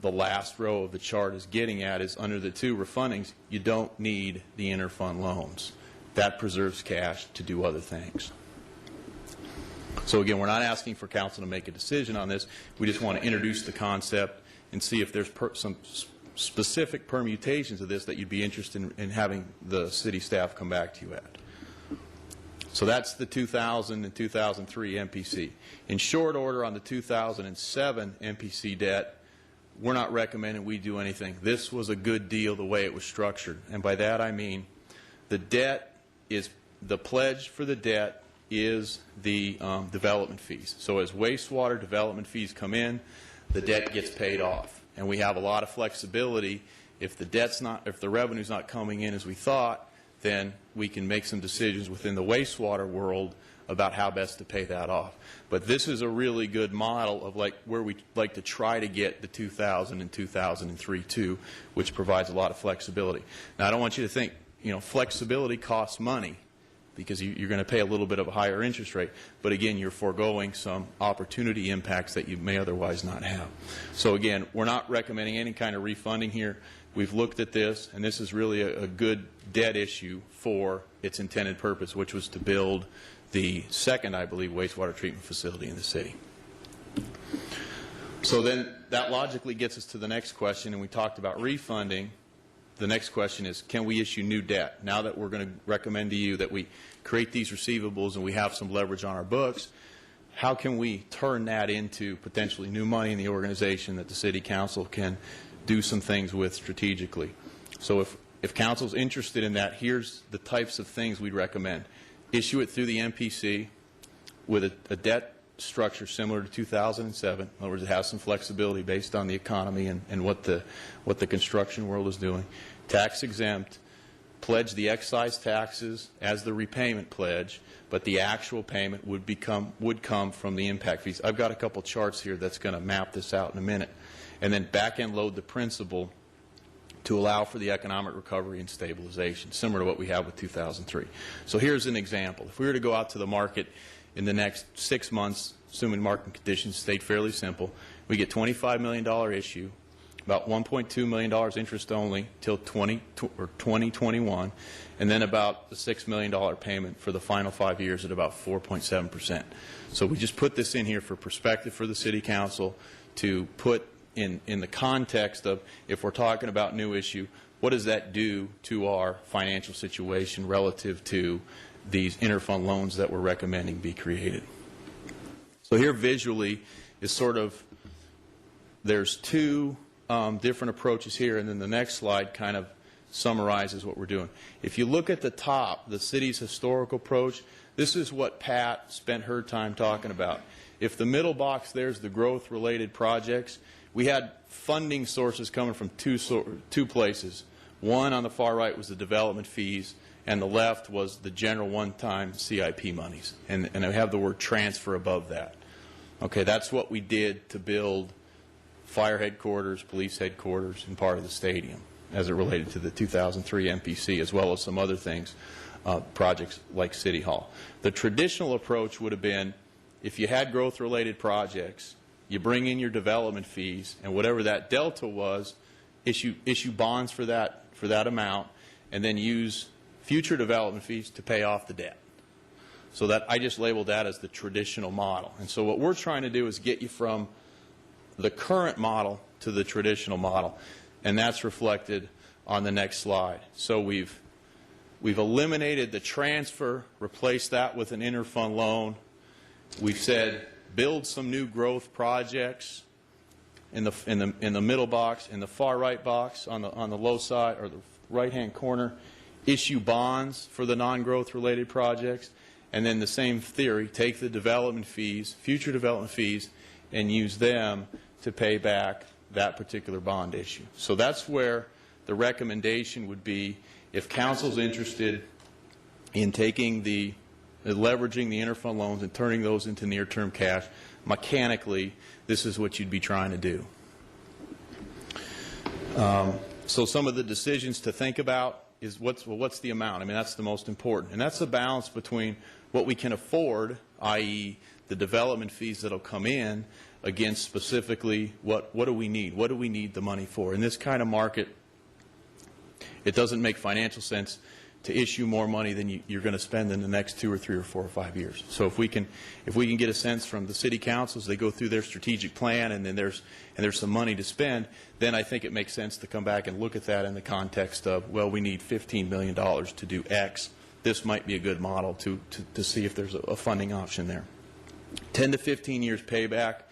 last row of the chart is getting at, is under the 2 refundings, you don't need the interfund loans. That preserves cash to do other things. So again, we're not asking for council to make a decision on this. We just want to introduce the concept and see if there's some specific permutations of this that you'd be interested in having the city staff come back to you at. So that's the 2000 and 2003 MPC. In short order, on the 2007 MPC debt, we're not recommending we do anything. This was a good deal the way it was structured. And by that I mean the pledge for the debt is the development fees. So as wastewater development fees come in, the debt gets paid off. And we have a lot of flexibility. If the revenue's not coming in as we thought, then we can make some decisions within the wastewater world about how best to pay that off. But this is a really good model of where we like to try to get the 2000 and 2003 to, which provides a lot of flexibility. Now, I don't want you to think, flexibility costs money. because you're going to pay a little bit of a higher interest rate. But again, you're foregoing some opportunity impacts that you may otherwise not have. So again, we're not recommending any kind of refunding here. We've looked at this, and this is really a good debt issue for its intended purpose, which was to build the second, I believe, wastewater treatment facility in the city. So then that logically gets us to the next question, and we talked about refunding. The next question is, can we issue new debt? Now that we're going to recommend to you that we create these receivables and we have some leverage on our books, how can we turn that into potentially new money in the organization that the City Council can do some things with strategically? So if Council's interested in that, here's the types of things we'd recommend. Issue it through the MPC with a debt structure similar to 2007. In other words, it has some flexibility based on the economy and what the construction world is doing. Tax exempt, pledge the excise taxes as the repayment pledge, but the actual payment would come from the impact fees. I've got a couple charts here that's going to map this out in a minute. And then back-end load the principal to allow for the economic recovery and stabilization, similar to what we have with 2003. So here's an example. If we were to go out to the market in the next 6 months, assuming market conditions stayed fairly simple, we get $25 million issue, about $1.2 million interest only till 2021, and then about the $6 million payment for the final 5 years at about 4.7%. So we just put this in here for perspective for the City Council to put in the context of, if we're talking about new issue, what does that do to our financial situation relative to these interfund loans that we're recommending be created. So here visually is sort of, there's two different approaches here, and then the next slide kind of summarizes what we're doing. If you look at the top, the city's historical approach, this is what Pat spent her time talking about. If the middle box there's the growth-related projects, we had funding sources coming from two places. One on the far right was the development fees, and the left was the general one-time CIP monies. And I have the word transfer above that. Okay, that's what we did to build fire headquarters, police headquarters, and part of the stadium as it related to the 2003 MPC, as well as some other things, projects like City Hall. The traditional approach would have been, if you had growth-related projects, you bring in your development fees, and whatever that delta was, issue bonds for that amount, and then use future development fees to pay off the debt. So that I just labeled that as the traditional model. And so what we're trying to do is get you from the current model to the traditional model, and that's reflected on the next slide. So we've eliminated the transfer, replaced that with an interfund loan. We've said build some new growth projects in the middle box. In the far right box on the low side or the right-hand corner, issue bonds for the non-growth related projects, and then the same theory, take the development fees, future development fees, and use them to pay back that particular bond issue. So that's where the recommendation would be, if council's interested in taking leveraging the interfund loans and turning those into near-term cash, mechanically, this is what you'd be trying to do. So some of the decisions to think about is what's the amount? I mean, that's the most important. And that's the balance between what we can afford, i.e. the development fees that will come in, against specifically what do we need? What do we need the money for? In this kind of market, it doesn't make financial sense to issue more money than you're going to spend in the next 2 or 3 or 4 or 5 years. So if we can get a sense from the city councils, they go through their strategic plan, and then there's some money to spend, then I think it makes sense to come back and look at that in the context of, well, we need $15 million to do X. This might be a good model to see if there's a funding option there. 10 to 15 years payback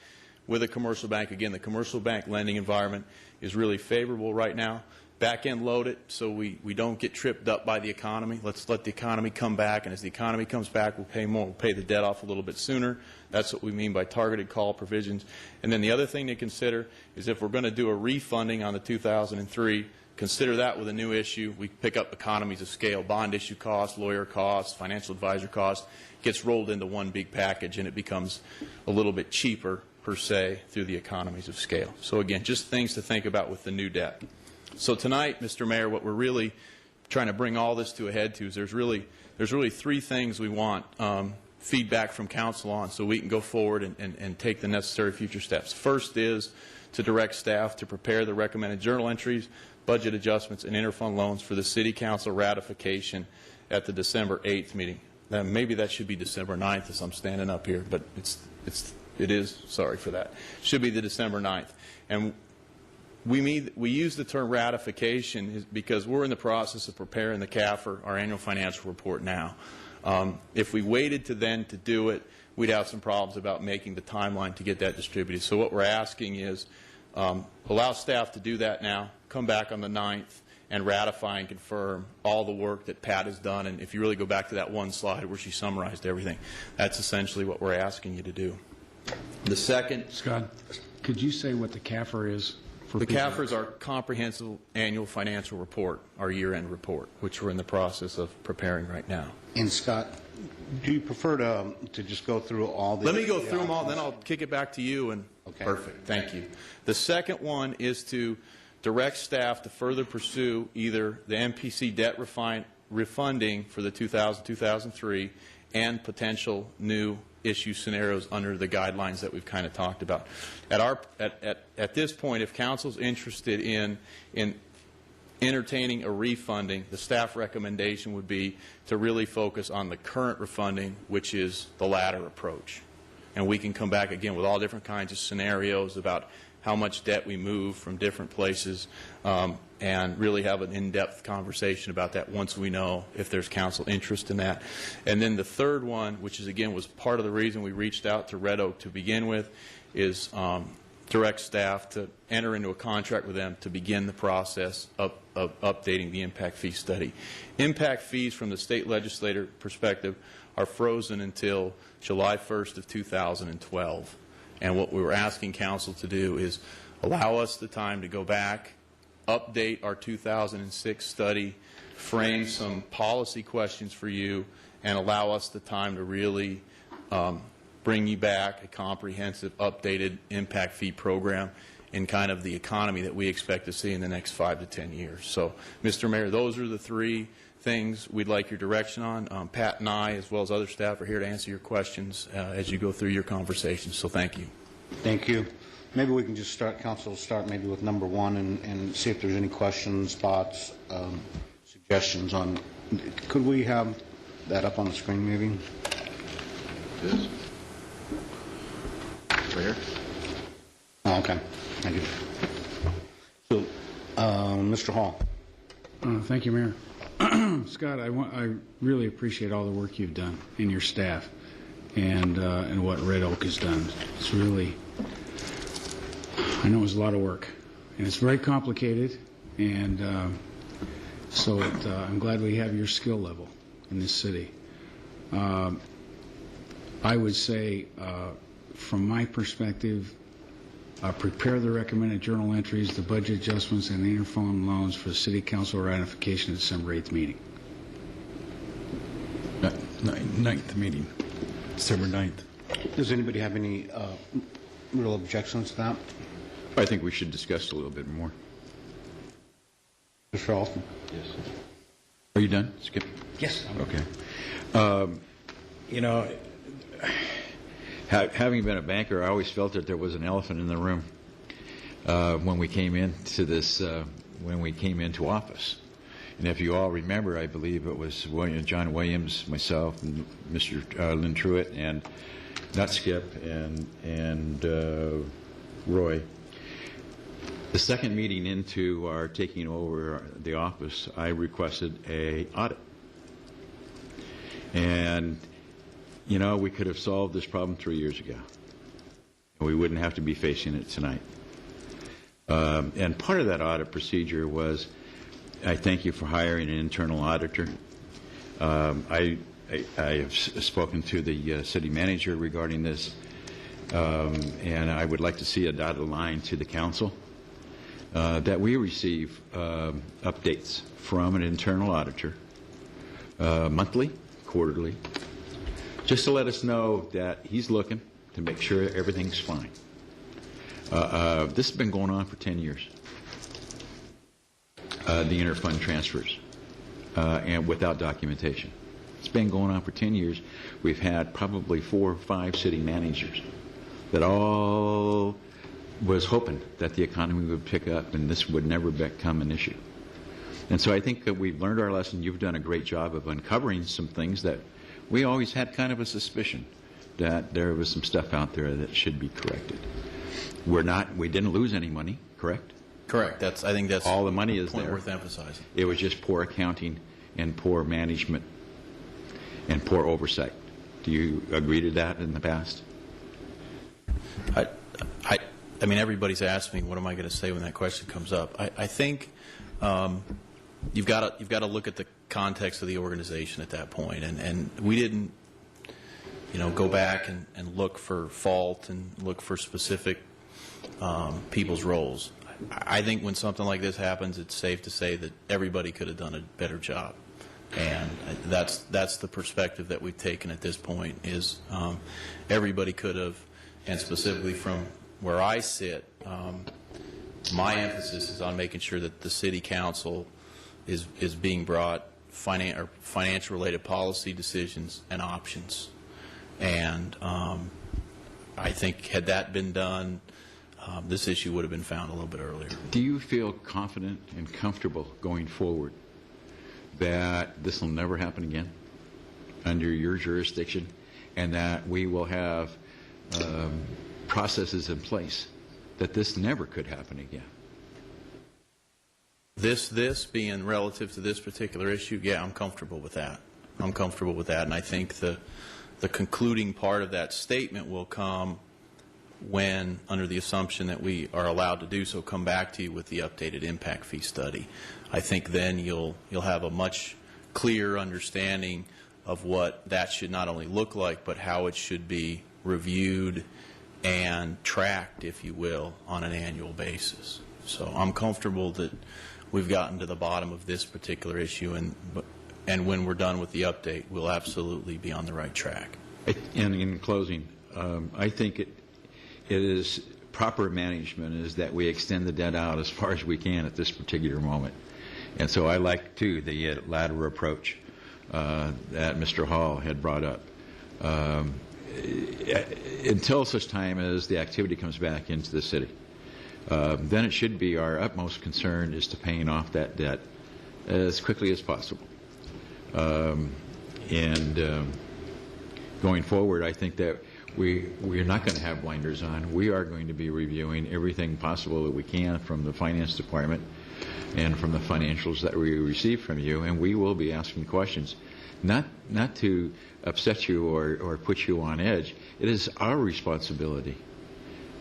with a commercial bank. Again, the commercial bank lending environment is really favorable right now. Back-end load it so we don't get tripped up by the economy. Let's let the economy come back, and as the economy comes back, we'll pay more. We'll pay the debt off a little bit sooner. That's what we mean by targeted call provisions. And then the other thing to consider is, if we're going to do a refunding on the 2003, consider that with a new issue. We pick up economies of scale, bond issue costs, lawyer costs, financial advisor costs, gets rolled into one big package, and it becomes a little bit cheaper per se through the economies of scale. So again, just things to think about with the new debt. So tonight, Mr. Mayor, what we're really trying to bring all this to a head to is there's really three things we want feedback from council on so we can go forward and take the necessary future steps. First is to direct staff to prepare the recommended journal entries, budget adjustments, and interfund loans for the City Council ratification at the December 8th meeting. Now, maybe that should be December 9th as I'm standing up here, but it is, sorry for that. Should be the December 9th. And we use the term ratification because we're in the process of preparing the CAFR, our annual financial report now. If we waited to then to do it, we'd have some problems about making the timeline to get that distributed. So what we're asking is allow staff to do that now, come back on the 9th, and ratify and confirm all the work that Pat has done. And if you really go back to that one slide where she summarized everything, that's essentially what we're asking you to do. The second... Scott, could you say what the CAFR is? The CAFR is our comprehensive annual financial report, our year-end report, which we're in the process of preparing right now. And Scott, do you prefer to just go through all the... Let me go through them all, then I'll kick it back to you. And Okay. Perfect. Thank you. The second one is to direct staff to further pursue either the MPC debt refunding for the 2000-2003 and potential new issue scenarios under the guidelines that we've kind of talked about. At this point, if council's interested in entertaining a refunding, the staff recommendation would be to really focus on the current refunding, which is the latter approach. And we can come back again with all different kinds of scenarios about how much debt we move from different places, and really have an in-depth conversation about that once we know if there's council interest in that. And then the third one, which is again was part of the reason we reached out to Red Oak to begin with, is direct staff to enter into a contract with them to begin the process of updating the impact fee study. Impact fees from the state legislator perspective are frozen until July 1st of 2012. And what we were asking council to do is allow us the time to go back, update our 2006 study, frame some policy questions for you, and allow us the time to really bring you back a comprehensive, updated impact fee program in kind of the economy that we expect to see in the next 5 to 10 years. So, Mr. Mayor, those are the three things we'd like your direction on. Pat and I, as well as other staff, are here to answer your questions as you go through your conversations. So thank you. Thank you. Maybe we can just start, council, start maybe with number one and see if there's any questions, thoughts, suggestions on. Could we have that up on the screen, maybe? This? Where? Oh, okay. Thank you. So, Mr. Hall. Thank you, Mayor. Scott, I really appreciate all the work you've done and your staff and what Red Oak has done. It's really, I know it's a lot of work, and it's very complicated, and so I'm glad we have your skill level in this city. I would say, from my perspective, prepare the recommended journal entries, the budget adjustments, and the interfund loans for the City Council ratification at December 8th meeting. 9th meeting, December 9th. Does anybody have any real objections to that? I think we should discuss a little bit more. Mr. Alston? Yes. Are you done, Skip? Yes. Okay. You know, having been a banker, I always felt that there was an elephant in the room when we came into this, when we came into office. And if you all remember, I believe it was John Williams, myself, and Mr. Lynn Truitt, and not Skip, and Roy. The second meeting into our taking over the office, I requested an audit. And you know, we could have solved this problem 3 years ago. We wouldn't have to be facing it tonight. And part of that audit procedure was, I thank you for hiring an internal auditor. I have spoken to the city manager regarding this, and I would like to see a dotted line to the council that we receive updates from an internal auditor monthly, quarterly, just to let us know that he's looking to make sure everything's fine. This has been going on for 10 years, the interfund transfers. and without documentation. It's been going on for 10 years. We've had probably 4 or 5 city managers that all was hoping that the economy would pick up and this would never become an issue. And so I think that we've learned our lesson. You've done a great job of uncovering some things that we always had kind of a suspicion that there was some stuff out there that should be corrected. We didn't lose any money, correct? Correct. I think that's all the money is a point there. worth emphasizing. It was just poor accounting and poor management and poor oversight. Do you agree to that in the past? I mean, everybody's asked me, what am I going to say when that question comes up? I think you've got to look at the context of the organization at that point, and we didn't, go back and look for fault and look for specific people's roles. I think when something like this happens, it's safe to say that everybody could have done a better job, and that's the perspective that we've taken at this point. Is everybody could have, and specifically from where I sit, my emphasis is on making sure that the City Council is being brought financial-related policy decisions and options. And I think had that been done, this issue would have been found a little bit earlier. Do you feel confident and comfortable going forward that this will never happen again under your jurisdiction, and that we will have processes in place that this never could happen again? This being relative to this particular issue, yeah, I'm comfortable with that. I'm comfortable with that, and I think the concluding part of that statement will come when, under the assumption that we are allowed to do so, come back to you with the updated impact fee study. I think then you'll have a much clearer understanding of what that should not only look like, but how it should be reviewed and tracked, if you will, on an annual basis. So I'm comfortable that we've gotten to the bottom of this particular issue, and when we're done with the update, we'll absolutely be on the right track. And in closing, I think it is proper management is that we extend the debt out as far as we can at this particular moment. And so I like, too, the ladder approach that Mr. Hall had brought up. Until such time as the activity comes back into the city, then it should be our utmost concern is to paying off that debt as quickly as possible. Going forward, I think that we're not going to have blinders on. We are going to be reviewing everything possible that we can from the finance department and from the financials that we receive from you, and we will be asking questions, not to upset you or put you on edge. It is our responsibility.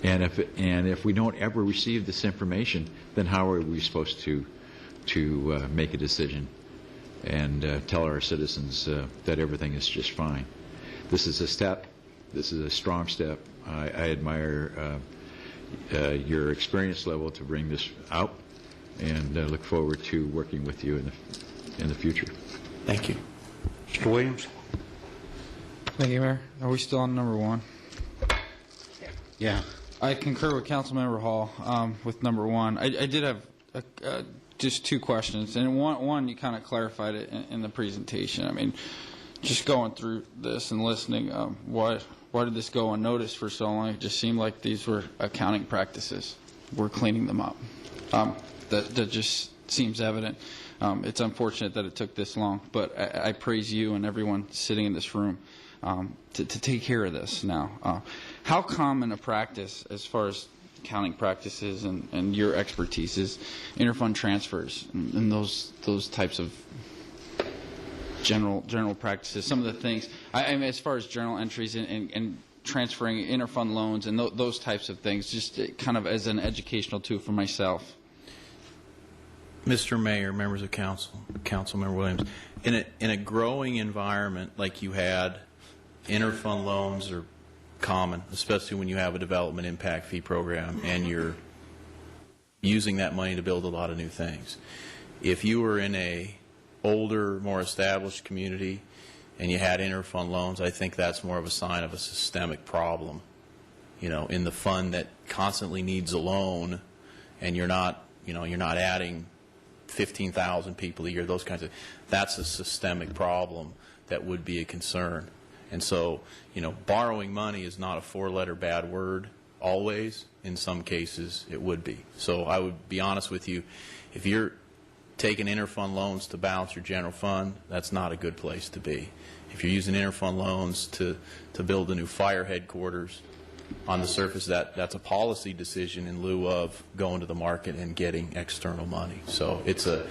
And if we don't ever receive this information, then how are we supposed to make a decision and tell our citizens that everything is just fine? This is a step. This is a strong step. I admire your experience level to bring this out, and look forward to working with you in the future. Thank you. Mr. Williams? Thank you, Mayor. Are we still on number 1? Yeah. I concur with Councilmember Hall with number 1. I did have just 2 questions, and one you kind of clarified it in the presentation. I mean, just going through this and listening, why did this go unnoticed for so long? It just seemed like these were accounting practices. We're cleaning them up. That just seems evident. It's unfortunate that it took this long, but I praise you and everyone sitting in this room to take care of this now. How common a practice, as far as accounting practices and your expertise, is interfund transfers and those types of general practices? Some of the things, I mean, as far as journal entries and transferring interfund loans and those types of things, just kind of as an educational tool for myself. Mr. Mayor, members of council, Councilmember Williams, in a growing environment like you had, interfund loans are common, especially when you have a development impact fee program and you're using that money to build a lot of new things. If you were in a older, more established community and you had interfund loans, I think that's more of a sign of a systemic problem, in the fund that constantly needs a loan, and you're not adding 15,000 people a year, those kinds of, that's a systemic problem that would be a concern. And so, borrowing money is not a four-letter bad word always. In some cases, it would be. So I would be honest with you, if you're taking interfund loans to balance your general fund, that's not a good place to be. If you're using interfund loans to build a new fire headquarters, on the surface, that's a policy decision in lieu of going to the market and getting external money. So it's a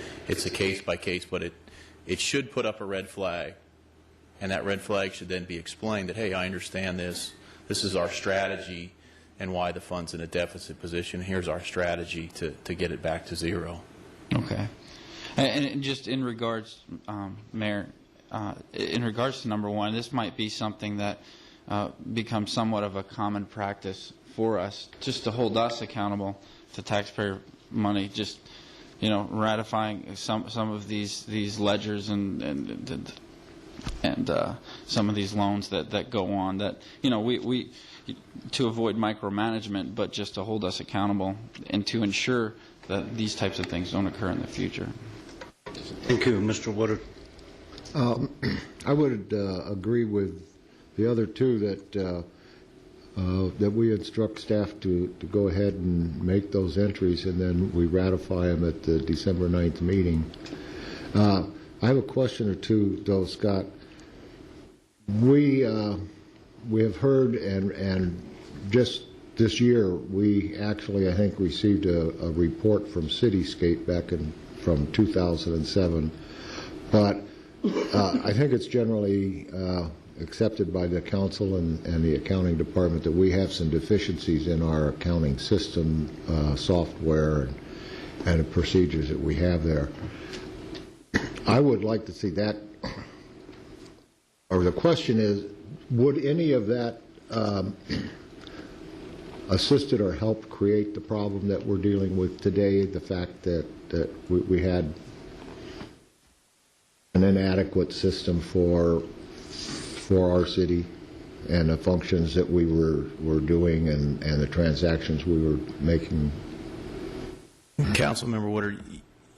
case by case, but it should put up a red flag, and that red flag should then be explained that, hey, I understand this. This is our strategy and why the fund's in a deficit position. Here's our strategy to get it back to zero. Okay. And just in regards, Mayor, in regards to number one, this might be something that becomes somewhat of a common practice for us, just to hold us accountable to taxpayer money, just ratifying some of these ledgers and some of these loans that go on, that we to avoid micromanagement, but just to hold us accountable and to ensure that these types of things don't occur in the future. Thank you. Mr. Woodard. I would agree with the other two that we instruct staff to go ahead and make those entries, and then we ratify them at the December 9th meeting. I have a question or two, though, Scott. We have heard, and just this year, we actually, I think, received a report from Cityscape from 2007, but I think it's generally accepted by the council and the accounting department that we have some deficiencies in our accounting system, software, and the procedures that we have there. I would like to see that, or the question is, would any of that assisted or helped create the problem that we're dealing with today, the fact that we had an inadequate system for our city and the functions that we were doing and the transactions we were making? Councilmember Woodard,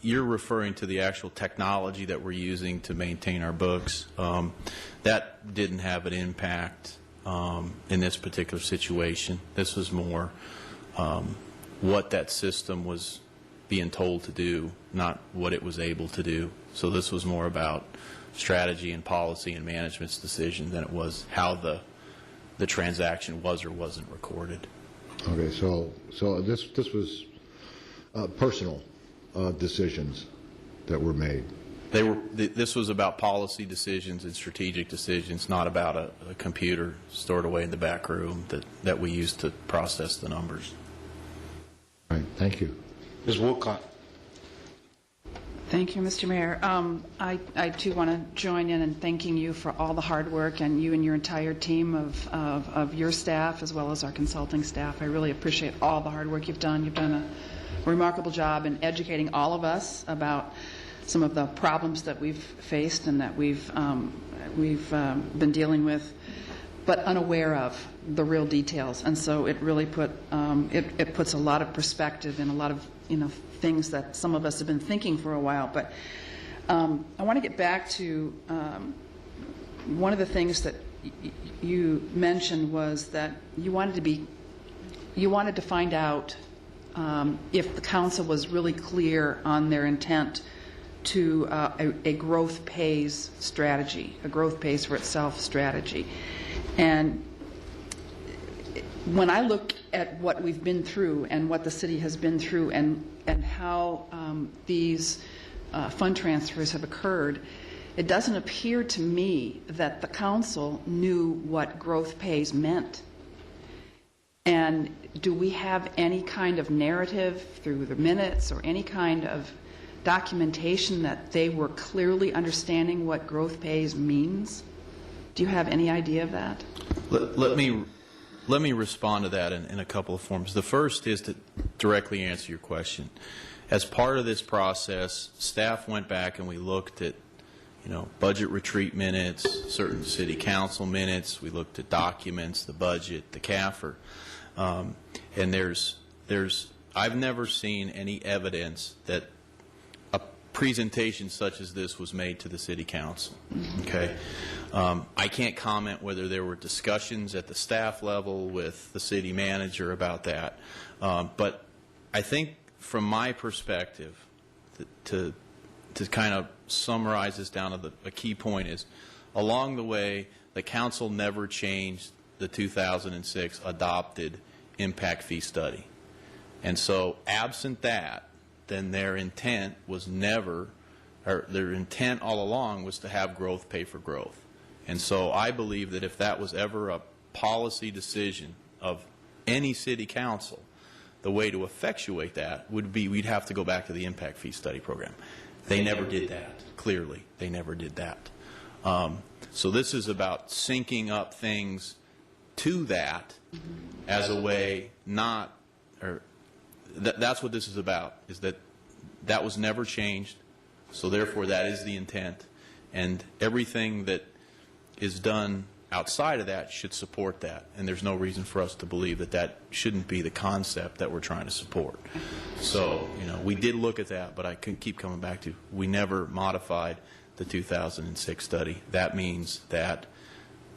you're referring to the actual technology that we're using to maintain our books. That didn't have an impact in this particular situation. This was more what that system was being told to do, not what it was able to do. So this was more about strategy and policy and management's decision than it was how the transaction was or wasn't recorded. Okay, so this was personal decisions that were made. This was about policy decisions and strategic decisions, not about a computer stored away in the back room that we used to process the numbers. All right, thank you. Ms. Woolcott. Thank you, Mr. Mayor. I too want to join in thanking you for all the hard work, and you and your entire team of your staff as well as our consulting staff. I really appreciate all the hard work you've done. You've done a remarkable job in educating all of us about some of the problems that we've faced and that we've been dealing with, but unaware of the real details. And so it really it puts a lot of perspective in a lot of things that some of us have been thinking for a while. But I want to get back to one of the things that you mentioned was that you wanted to find out if the council was really clear on their intent to a growth pays strategy, a growth pays for itself strategy. And when I look at what we've been through and what the city has been through and how these fund transfers have occurred, it doesn't appear to me that the council knew what growth pays meant. And do we have any kind of narrative through the minutes or any kind of documentation that they were clearly understanding what growth pays means? Do you have any idea of that? Let me respond to that in a couple of forms. The first is to directly answer your question. As part of this process, staff went back and we looked at budget retreat minutes, certain city council minutes. We looked at documents, the budget, the CAFR. And I've never seen any evidence that presentation such as this was made to the city council. Okay, I can't comment whether there were discussions at the staff level with the city manager about that, but I think from my perspective, to kind of summarize this down to a key point is, along the way, the council never changed the 2006 adopted impact fee study. And so absent that, then their intent was never, or their intent all along was to have growth pay for growth. And so I believe that if that was ever a policy decision of any city council, the way to effectuate that would be we'd have to go back to the impact fee study program. They never did that. Clearly, they never did that. So this is about syncing up things to that as a way not, or that's what this is about, is that was never changed, so therefore that is the intent, and everything that is done outside of that should support that, and there's no reason for us to believe that that shouldn't be the concept that we're trying to support. So, you know, we did look at that, but I can keep coming back to, we never modified the 2006 study. That means that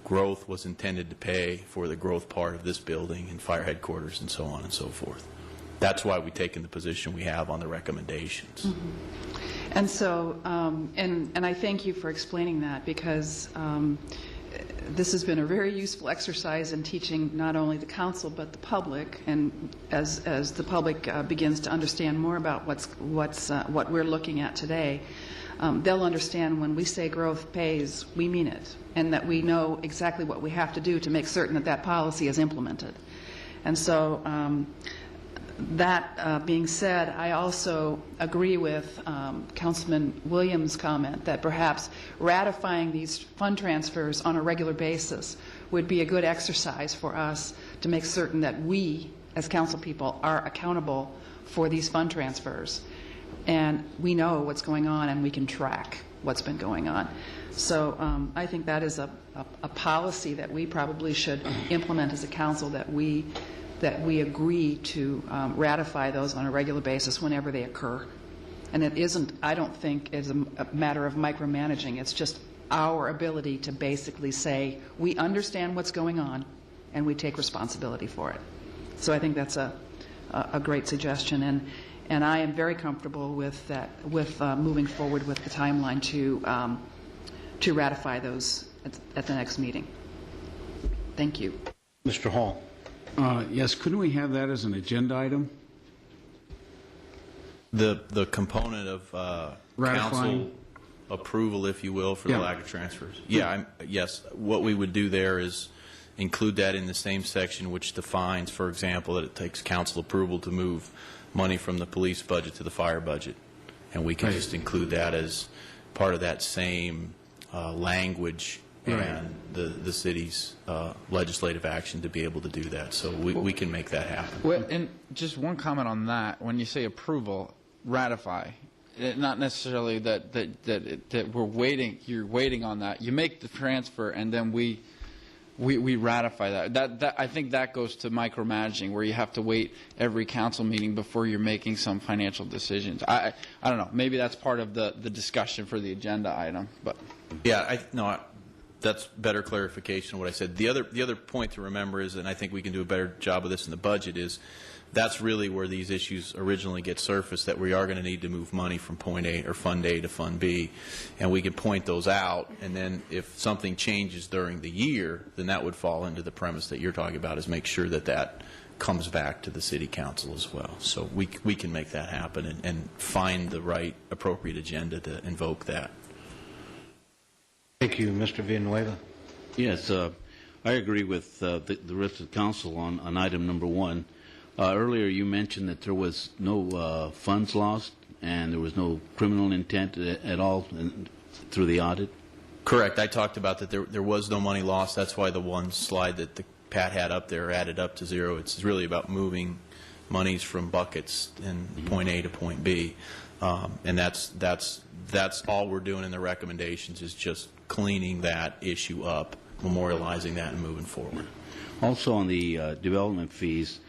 growth was intended to pay for the growth part of this building and fire headquarters and so on and so forth. That's why we've taken the position we have on the recommendations. Mm-hmm. And so, and I thank you for explaining that, because this has been a very useful exercise in teaching not only the council but the public, and as the public begins to understand more about what we're looking at today, they'll understand when we say growth pays, we mean it, and that we know exactly what we have to do to make certain that that policy is implemented. And so that being said, I also agree with Councilman Williams' comment that perhaps ratifying these fund transfers on a regular basis would be a good exercise for us to make certain that we, as council people, are accountable for these fund transfers. And we know what's going on, and we can track what's been going on. So I think that is a policy that we probably should implement as a council, that we agree to ratify those on a regular basis whenever they occur. And it isn't, I don't think, is a matter of micromanaging. It's just our ability to basically say, we understand what's going on, and we take responsibility for it. So I think that's a great suggestion. And I am very comfortable with that, with moving forward with the timeline to ratify those at the next meeting. Thank you. Mr. Hall. Yes, couldn't we have that as an agenda item? The component of council approval, if you will, for the lack of transfers. Yeah, yes. What we would do there is include that in the same section which defines, for example, that it takes council approval to move money from the police budget to the fire budget. And we can just include that as part of that same language and the city's legislative action to be able to do that. So we can make that happen. Well, and just one comment on that. When you say approval, ratify, not necessarily that we're waiting, you're waiting on that. You make the transfer, and then we ratify that. I think that goes to micromanaging, where you have to wait every council meeting before you're making some financial decisions. I don't know. Maybe that's part of the discussion for the agenda item. But yeah, that's better clarification of what I said. The other point to remember is, and I think we can do a better job of this in the budget, is that's really where these issues originally get surfaced, that we are going to need to move money from point A or Fund A to Fund B, and we can point those out, and then if something changes during the year, then that would fall into the premise that you're talking about, is make sure that that comes back to the City Council as well. So we can make that happen and find the right appropriate agenda to invoke that. Thank you. Mr. Villanueva. Yes, I agree with the rest of the council on item number one. Earlier you mentioned that there was no funds lost and there was no criminal intent at all through the audit? Correct. I talked about that there was no money lost. That's why the one slide that Pat had up there added up to zero. It's really about moving monies from buckets in point A to point B. And that's all we're doing in the recommendations, is just cleaning that issue up, memorializing that, and moving forward. Also on the development fees,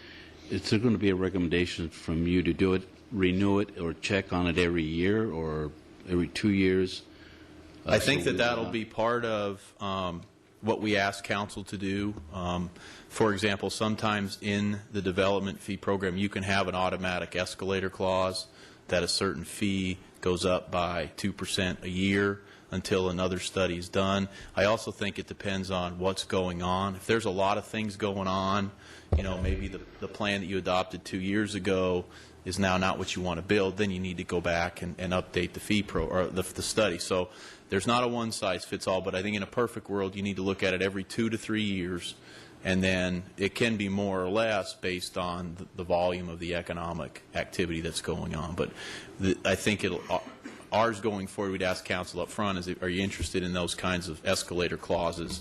is there going to be a recommendation from you to do it, renew it, or check on it every year, or every 2 years? I think that that'll be part of what we ask council to do. For example, sometimes in the development fee program, you can have an automatic escalator clause that a certain fee goes up by 2% a year until another study is done. I also think it depends on what's going on. If there's a lot of things going on, you know, maybe the plan that you adopted 2 years ago is now not what you want to build, then you need to go back and update the fee or the study. So there's not a one-size-fits-all, but I think in a perfect world you need to look at it every 2 to 3 years, and then it can be more or less based on the volume of the economic activity that's going on. But I think ours going forward, we'd ask council up front, are you interested in those kinds of escalator clauses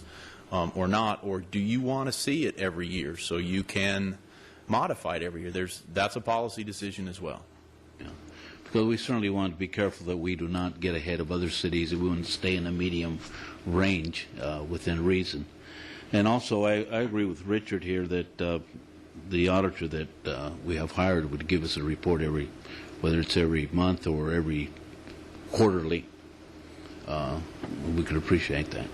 or not, or do you want to see it every year so you can modify it every year? That's a policy decision as well. Yeah. Because we certainly want to be careful that we do not get ahead of other cities, and we want to stay in a medium range within reason. And also, I agree with Richard here that the auditor that we have hired would give us a report whether it's every month or every quarterly. We could appreciate that.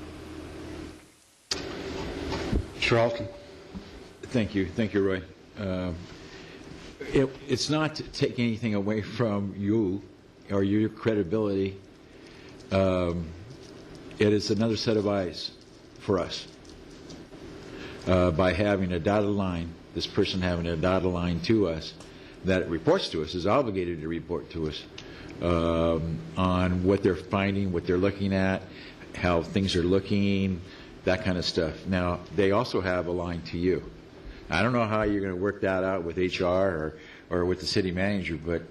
Charlton. Thank you, Roy. It's not to take anything away from you or your credibility. It is another set of eyes for us. By having a dotted line, this person having a dotted line to us, that it reports to us, is obligated to report to us on what they're finding, what they're looking at, how things are looking, that kind of stuff. Now, they also have a line to you. I don't know how you're going to work that out with HR or with the city manager, but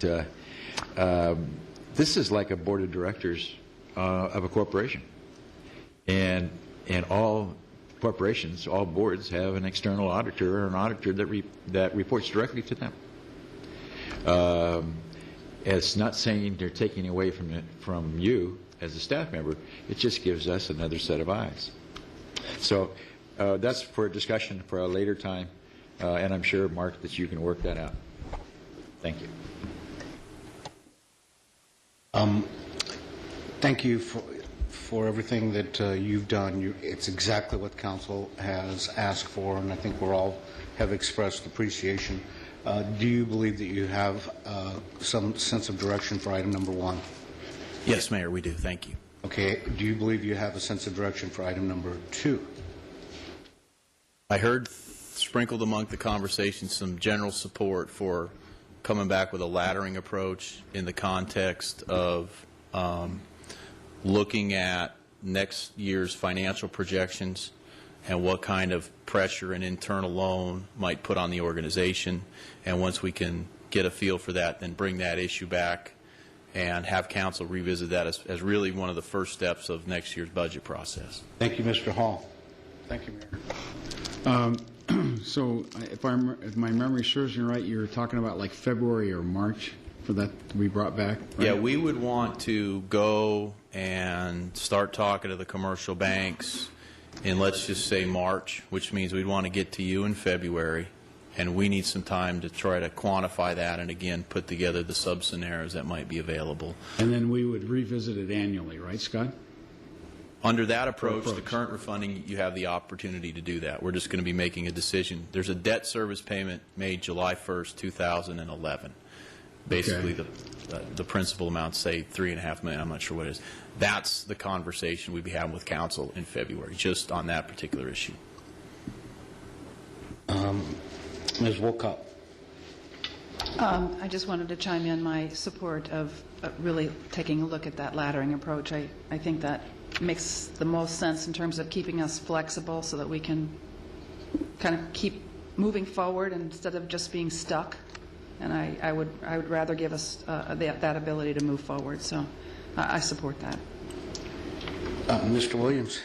this is like a board of directors of a corporation. And all corporations, all boards have an external auditor or an auditor that reports directly to them. It's not saying they're taking away from you as a staff member. It just gives us another set of eyes. So that's for a discussion for a later time, and I'm sure, Mark, that you can work that out. Thank you. Thank you for everything that you've done. It's exactly what council has asked for, and I think we all have expressed appreciation. Do you believe that you have some sense of direction for item number 1? Yes, Mayor, we do. Thank you. Okay. Do you believe you have a sense of direction for item number 2? I heard sprinkled among the conversation some general support for coming back with a laddering approach in the context of looking at next year's financial projections and what kind of pressure an internal loan might put on the organization. And once we can get a feel for that, then bring that issue back and have council revisit that as really one of the first steps of next year's budget process. Thank you, Mr. Hall. Thank you, Mayor. So if my memory serves me right, you were talking about like February or March for that to be brought back, right? Yeah, we would want to go and start talking to the commercial banks in, let's just say, March, which means we'd want to get to you in February, and we need some time to try to quantify that and, again, put together the sub-scenarios that might be available. And then we would revisit it annually, right, Scott? Under that approach, the current refunding, you have the opportunity to do that. We're just going to be making a decision. There's a debt service payment made July 1st, 2011. Basically, the principal amount, say, $3.5 million. I'm not sure what it is. That's the conversation we'd be having with council in February, just on that particular issue. Ms. Wolcott. I just wanted to chime in my support of really taking a look at that laddering approach. I think that makes the most sense in terms of keeping us flexible so that we can kind of keep moving forward instead of just being stuck. And I would rather give us that ability to move forward. So I support that. Mr. Williams.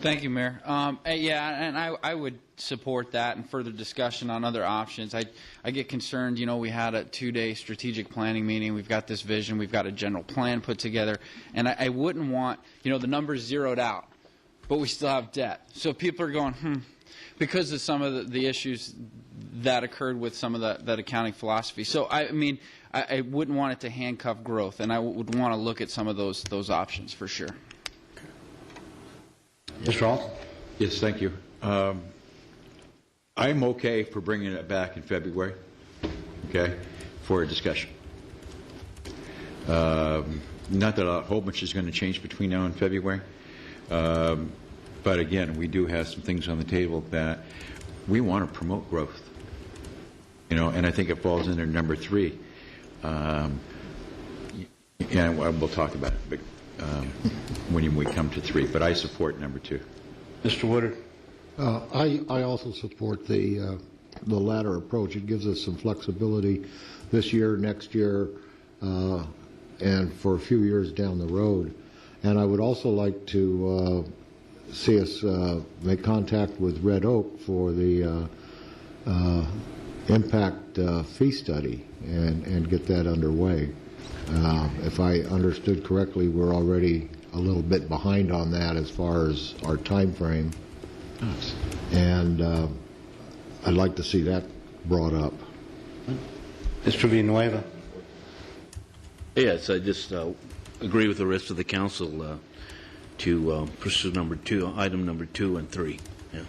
Thank you, Mayor. Yeah, and I would support that and further discussion on other options. I get concerned, we had a 2-day strategic planning meeting. We've got this vision. We've got a general plan put together. And I wouldn't want, the numbers zeroed out, but we still have debt. So people are going, because of some of the issues that occurred with some of that accounting philosophy. So, I I wouldn't want it to handcuff growth, and I would want to look at some of those options for sure. Mr. Hall? Yes, thank you. I'm okay for bringing it back in February, okay, for a discussion. Not that a whole much is going to change between now and February, but again, we do have some things on the table that we want to promote growth. And I think it falls under number 3. Yeah, we'll talk about it but, when we come to 3, but I support number 2. Mr. Woodard? I also support the latter approach. It gives us some flexibility this year, next year, and for a few years down the road. And I would also like to see us make contact with Red Oak for the impact fee study and get that underway. If I understood correctly, we're already a little bit behind on that as far as our time frame. And I'd like to see that brought up. Mr. Villanueva? Yes, I just agree with the rest of the council to pursue item number 2 and 3. Yeah.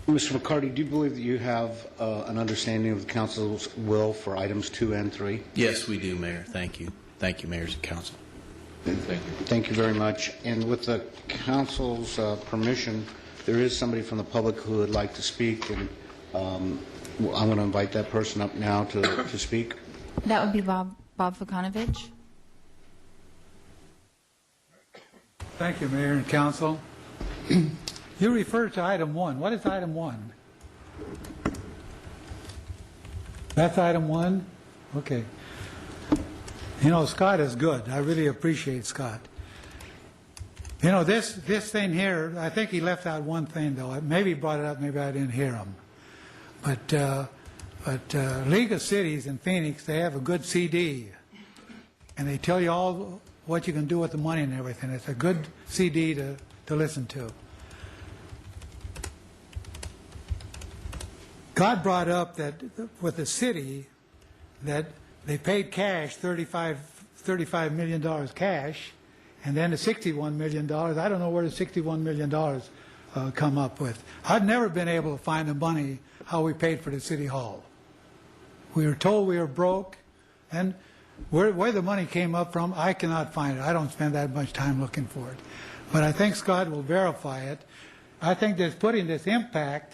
Mr. McCarty, do you believe that you have an understanding of the council's will for items 2 and 3? Yes, we do, Mayor. Thank you. Thank you, mayors and council. Thank you very much. And with the council's permission, there is somebody from the public who would like to speak, and I'm going to invite that person up now to speak. That would be Bob Vukanovich. Thank you, Mayor and Council. You referred to item 1. What is item 1? That's item 1? Okay. Scott is good. I really appreciate Scott. This thing here, I think he left out one thing, though. Maybe he brought it up, maybe I didn't hear him. But League of Cities in Phoenix, they have a good CD, and they tell you all what you can do with the money and everything. It's a good CD to listen to. God brought up that with the city that they paid cash, $35 million cash, and then the $61 million. I don't know where the $61 million come up with. I've never been able to find the money how we paid for the city hall. We were told we were broke, and where the money came up from, I cannot find it. I don't spend that much time looking for it. But I think Scott will verify it. I think that putting this impact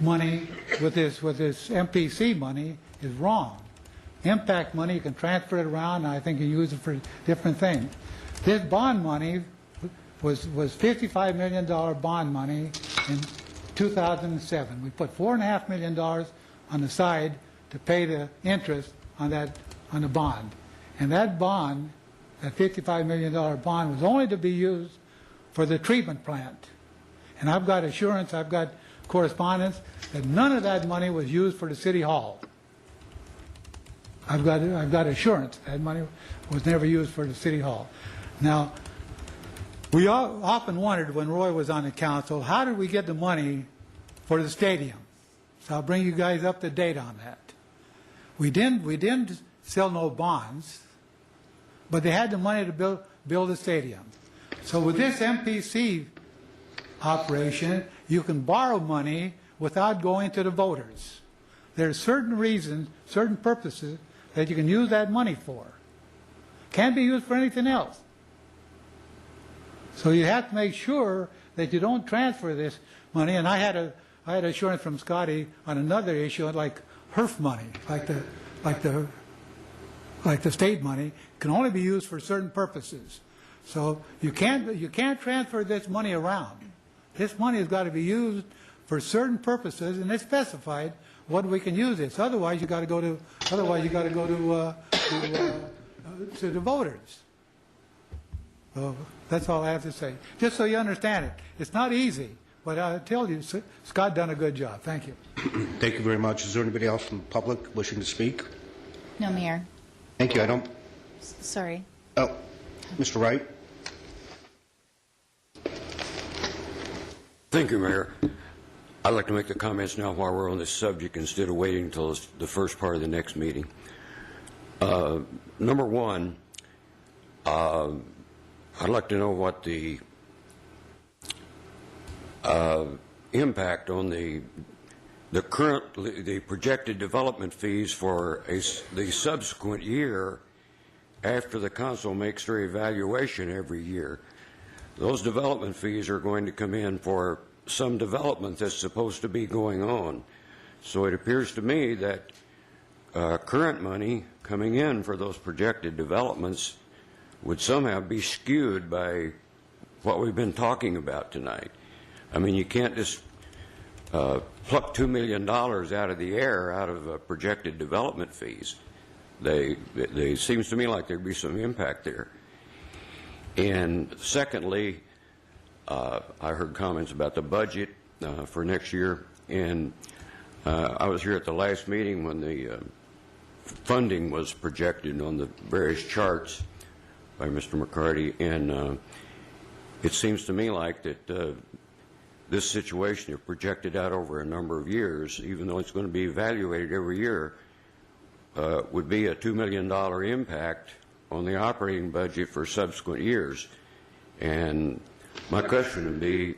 money with this MPC money is wrong. Impact money, you can transfer it around, and I think you use it for different things. This bond money was $55 million bond money in 2007. We put $4.5 million on the side to pay the interest on the bond. And that bond, that $55 million bond, was only to be used for the treatment plant. And I've got assurance, I've got correspondence, that none of that money was used for the city hall. I've got assurance that money was never used for the city hall. Now, we often wondered when Roy was on the council, how did we get the money for the stadium? So I'll bring you guys up to date on that. We didn't sell no bonds, but they had the money to build a stadium. So with this MPC operation, you can borrow money without going to the voters. There are certain reasons, certain purposes that you can use that money for. Can't be used for anything else. So you have to make sure that you don't transfer this money. And I had assurance from Scotty on another issue, like HERF money, like the state money, can only be used for certain purposes. So you can't transfer this money around. This money has got to be used for certain purposes, and it's specified what we can use this. Otherwise, you got to go to the voters. So that's all I have to say. Just so you understand it, it's not easy, but I tell you, Scott done a good job. Thank you. Thank you very much. Is there anybody else from the public wishing to speak? No, Mayor. Thank you. I don't. Sorry. Oh, Mr. Wright. Thank you, Mayor. I'd like to make the comments now while we're on this subject instead of waiting until the first part of the next meeting. Number one, I'd like to know what the impact on the projected development fees for the subsequent year after the council makes their evaluation every year. Those development fees are going to come in for some development that's supposed to be going on. So it appears to me that current money coming in for those projected developments would somehow be skewed by what we've been talking about tonight. I mean, you can't just pluck $2 million out of the air out of projected development fees. They seems to me like there'd be some impact there. And secondly, I heard comments about the budget for next year, and I was here at the last meeting when the funding was projected on the various charts by Mr. McCarty, and it seems to me like that this situation, if projected out over a number of years, even though it's going to be evaluated every year, would be a $2 million impact on the operating budget for subsequent years. And my question would be,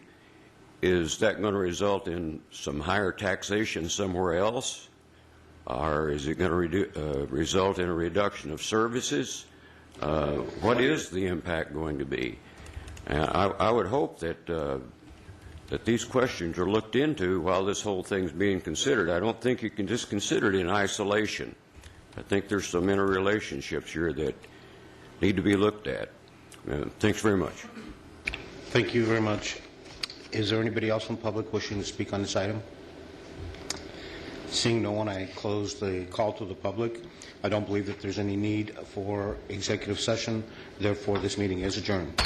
is that going to result in some higher taxation somewhere else? Or is it going to result in a reduction of services? What is the impact going to be? I would hope that that these questions are looked into while this whole thing's being considered. I don't think you can just consider it in isolation. I think there's some interrelationships here that need to be looked at. Thanks very much. Thank you very much. Is there anybody else from the public wishing to speak on this item? Seeing no one, I close the call to the public. I don't believe that there's any need for executive session. Therefore, this meeting is adjourned.